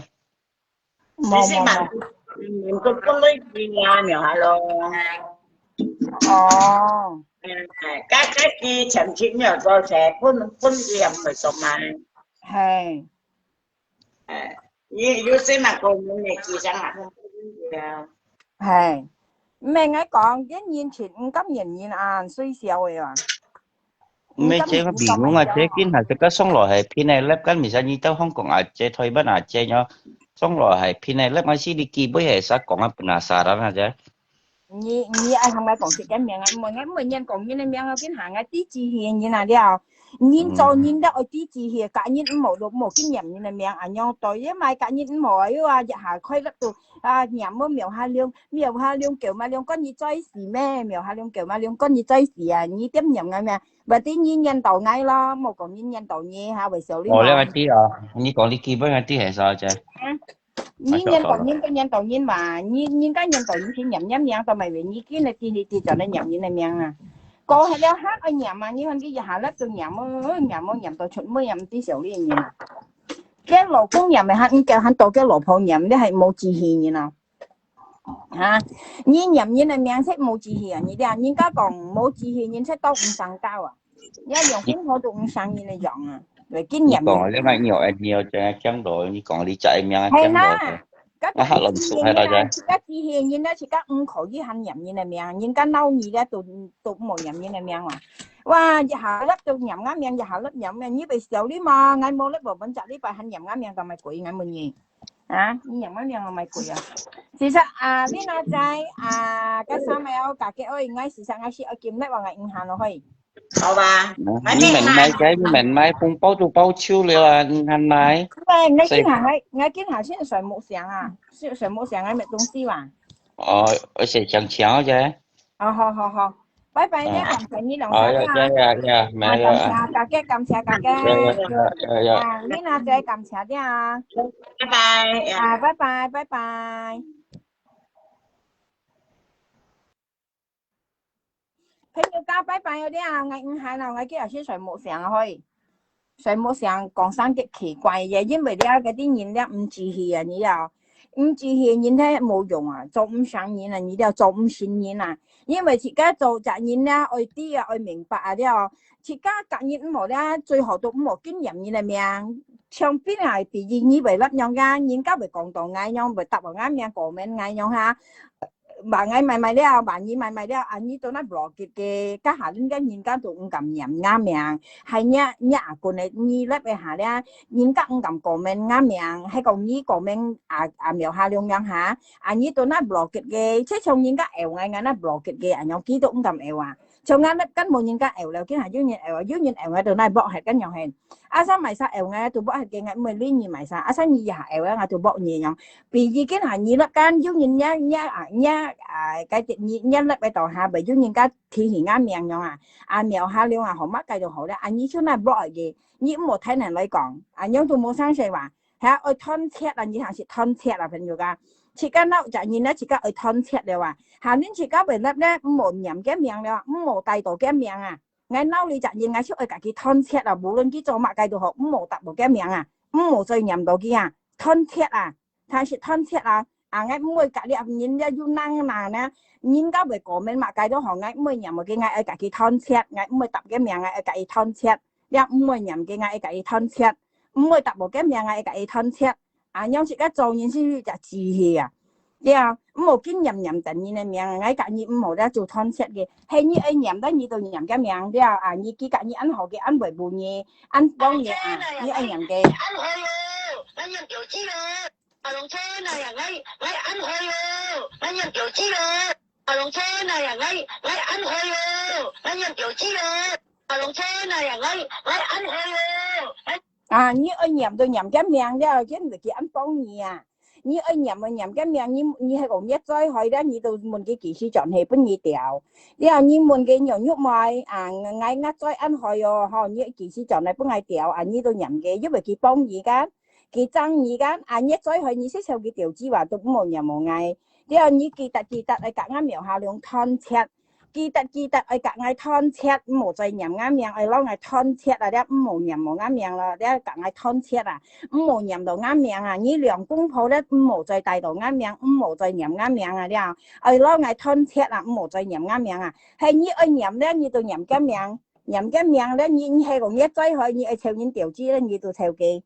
S1: Mau
S2: Sẽ bạn mình cũng có lấy đi nhà nhiều hả lo.
S1: Ồ.
S2: Các cái kia chẳng chỉ nhiều do sẽ phun điểm rồi xong mà.
S1: 係
S2: Như sẽ mà cùng mình chỉ chẳng hạn không
S1: 係。咩我講一年前今年年啊衰少嘅話。
S4: Mấy chế có bingung aja kin hal kita song loh hai pinai lab kan misalnya kita Hong Kong aja Thai Ban aja nya song loh hai pinai lab masih di kiboy ya sa kong penasaran aja.
S1: Nhi ai không ai còn thì cái miệng anh mọi nhân còn như này miệng cái hàng cái tí chi hiền như nào đi à nhìn cho nhìn đó ở tí chi hiền cả nhìn một cái nhầm như này miệng anh nhau tối với mai cả nhìn một ấy à dạ hà khơi lắm tụ nhầm mới miêu hà liêu kiểu mà liêu con gì chơi gì mẹ miêu hà liêu kiểu mà liêu con gì chơi gì à nhi tiếp nhầm ngay mẹ và tí nhìn nhân tàu ngay lo một còn nhìn nhân tàu nhẹ ha về sau đi
S4: Oh, lewat ti ah. Ini kalau di kiboy nanti ya sa aja.
S1: nhìn nhân tàu nhìn mà nhìn cái nhân tàu nhìn thì nhầm tao mày về nhìn cái này thì cho nó nhầm như này miệng à cô hay đeo hát ở nhầm mà như anh cái hạ lớp tôi nhầm tôi chuẩn mới nhầm tí xíu đi như nào cái lỗ cũng nhầm mà hắn tổ cái lỗ phong nhầm đấy hay một chỉ hiền như nào ha nhìn nhầm như này miệng sẽ một chỉ hiền như thế nhìn cái còn một chỉ hiền nhìn sẽ tao cũng sang cao à nhớ dùng cũng thôi tôi cũng sang như này dọn à rồi cái nhầm
S4: Còn nếu mà nhiều cho chấm rồi, như còn đi chạy miếng chấm rồi.
S1: Các
S4: Nó hát lần sụp hay là gì?
S1: các chi hiền như nó chỉ các khẩu với hành nhầm như này miệng nhưng cái nâu gì đó tụi một nhầm như này miệng mà wow giờ hạ lớp tôi nhầm ngắm miệng giờ hạ lớp nhầm như bây giờ đi mà ngay mua lớp vào bên trái đi bài hành nhầm ngắm miệng tao mày quỷ ngay mình gì à nhầm ngắm miệng mà mày quỷ à sự thật đi nói trái cái sao mày cả cái ơi ngay sự thật ngay chỉ ở kiếm đấy vào ngày in hàng nó thôi.
S2: bà
S4: Nhưng mình mai phun bao chiêu là hành mai.
S1: Ngay cái hàng sẽ sợi một sáng à, sợi một sáng ngay mẹ東西mà.
S4: Ở sẽ chẳng chéo chứ.
S1: Hò. Bye bye nhé, cảm thấy như đồng
S4: dạ, mẹ
S1: cảm xạ cả cái. Lý na chơi cảm xạ đi à. Bye bye. Thế như cá bye bye rồi đi à, ngày hai nào ngày kia sẽ sợi một sáng thôi. Sợi một sáng còn sang cái kỳ quái嘢，因為咧嗰啲人咧唔自氣啊，你又唔自氣人咧冇用啊，做唔上人啊，你又做唔善人啊，因為自家做責任咧，愛啲啊，愛明白啊啲啊，自家責任冇咧，最後都冇經驗人嘅命，上邊係第二你為乜樣噶，人家為講到啱樣，為答話啱樣講咩啱樣嚇。bà ngay mày đeo bà nhi mày đeo anh nhi tôi nói bỏ cái hạ đến cái nhìn cái tụi cầm nhầm ngam miệng hay nhá của này nhi lớp về hạ đeo nhìn các cầm cổ men ngam miệng hay còn nhi cổ men miệng hà luôn nhang hả anh nhi tôi nói bỏ cái chứ xong nhìn các ẻo ngay nó bỏ cái anh nhau ký tôi cũng cầm ẻo à xong ngay cái một nhìn các ẻo là cái hạ dưới nhìn ẻo ngay từ nay bỏ hết cái nhau hèn sao mày sao ẻo ngay tụi bỏ hết cái ngay 10 ly nhìn mày sao sao nhi hạ ẻo ngay tụi bỏ nhiều nhau vì cái hạ nhi lớp can dưới nhìn nhá cái chuyện nhân lại bây giờ hà bởi những cái thì hiện ngắm miệng nhau mèo hà liêu họ mắc cái đồ họ đó anh như chỗ này bỏ gì những một thế này lấy còn nhưng tôi muốn sang chơi mà ở thân thiết là như hàng chỉ thân thiết là phần nhiều cả chỉ cái nào chả nhìn nó chỉ cái ở thân thiết đều hà nên chỉ cái về lớp đấy một nhầm cái miệng đâu một tay tổ cái miệng ngày nào đi chả nhìn ngày trước ở cả cái thân thiết là bố lên cái chỗ mà cái đồ họ một tập một cái miệng một chơi nhầm đồ kia thân thiết thằng chỉ thân thiết ngay mới cả đi nhìn ra du năng mà nè nhìn các về cổ men mà cái đó họ ngay mới nhầm một cái ngay ở cả cái thân thiết ngay mới tập cái miệng ngay ở cái thân thiết đẹp mới nhầm cái ngay ở cái thân thiết mới tập một cái miệng ngay ở cái thân thiết nhưng chỉ cái trâu nhìn chỉ là chỉ 對啊，唔好見念念第二嘅名，我隔日唔好咧做湯切嘅，係你愛念得你就念嘅名對啊，你記隔日按好嘅按維護嘢，按幫嘢啊，你愛念嘅。
S2: ăn hơi vô, nó nhầm kiểu chi rồi. Ở lòng trên này à ngay ăn hơi vô, nó nhầm kiểu chi rồi. Ở lòng trên này à ngay ăn hơi vô, nó nhầm kiểu chi rồi. Ở lòng trên này à ngay ăn hơi vô.
S1: À, như ở nhầm tôi nhầm cái miệng đó, chứ người kia ăn bông nhỉ à. Như ở nhầm cái miệng như hay còn nhất rồi hỏi đó như tôi muốn cái kỹ sư chọn hệ bên như tiểu. Đi à như muốn cái nhỏ nhúc mai à ngay ngắt rồi ăn hỏi họ như kỹ sư chọn này bên ngay tiểu à như tôi nhầm cái giúp về cái bông gì cả. Cái trăng gì cả à nhất rồi hỏi như sẽ theo cái tiểu chi và tôi cũng muốn nhầm một ngày. Đi à như kỳ tật ở cả ngắm miệng hà lượng thon chẹt. Kỳ tật ở cả ngày thon chẹt một dây nhầm ngắm miệng ở lâu ngày thon chẹt là đẹp một nhầm một ngắm miệng là đẹp cả ngày thon chẹt à một nhầm đầu ngắm miệng à như lượng cung phố đấy một dây tay đầu ngắm miệng một dây nhầm ngắm miệng à đẹp ở lâu ngày thon chẹt là một dây nhầm ngắm miệng à hay như ở nhầm đấy như tôi nhầm cái miệng đấy như hay còn nhất dây hỏi như theo những tiểu chi đấy như tôi theo cái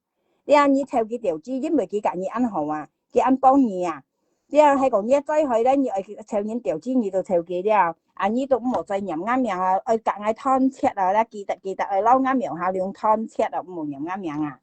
S1: đẹp như theo cái tiểu chi với mấy cái cả như ăn hậu à cái ăn bông nhỉ à đẹp hay còn nhất dây hỏi đấy như theo những tiểu chi như tôi theo cái đẹp à như tôi một dây nhầm ngắm miệng à ở cả ngày thon chẹt là kỳ tật ở lâu ngắm miệng hà lượng thon chẹt là một nhầm ngắm miệng à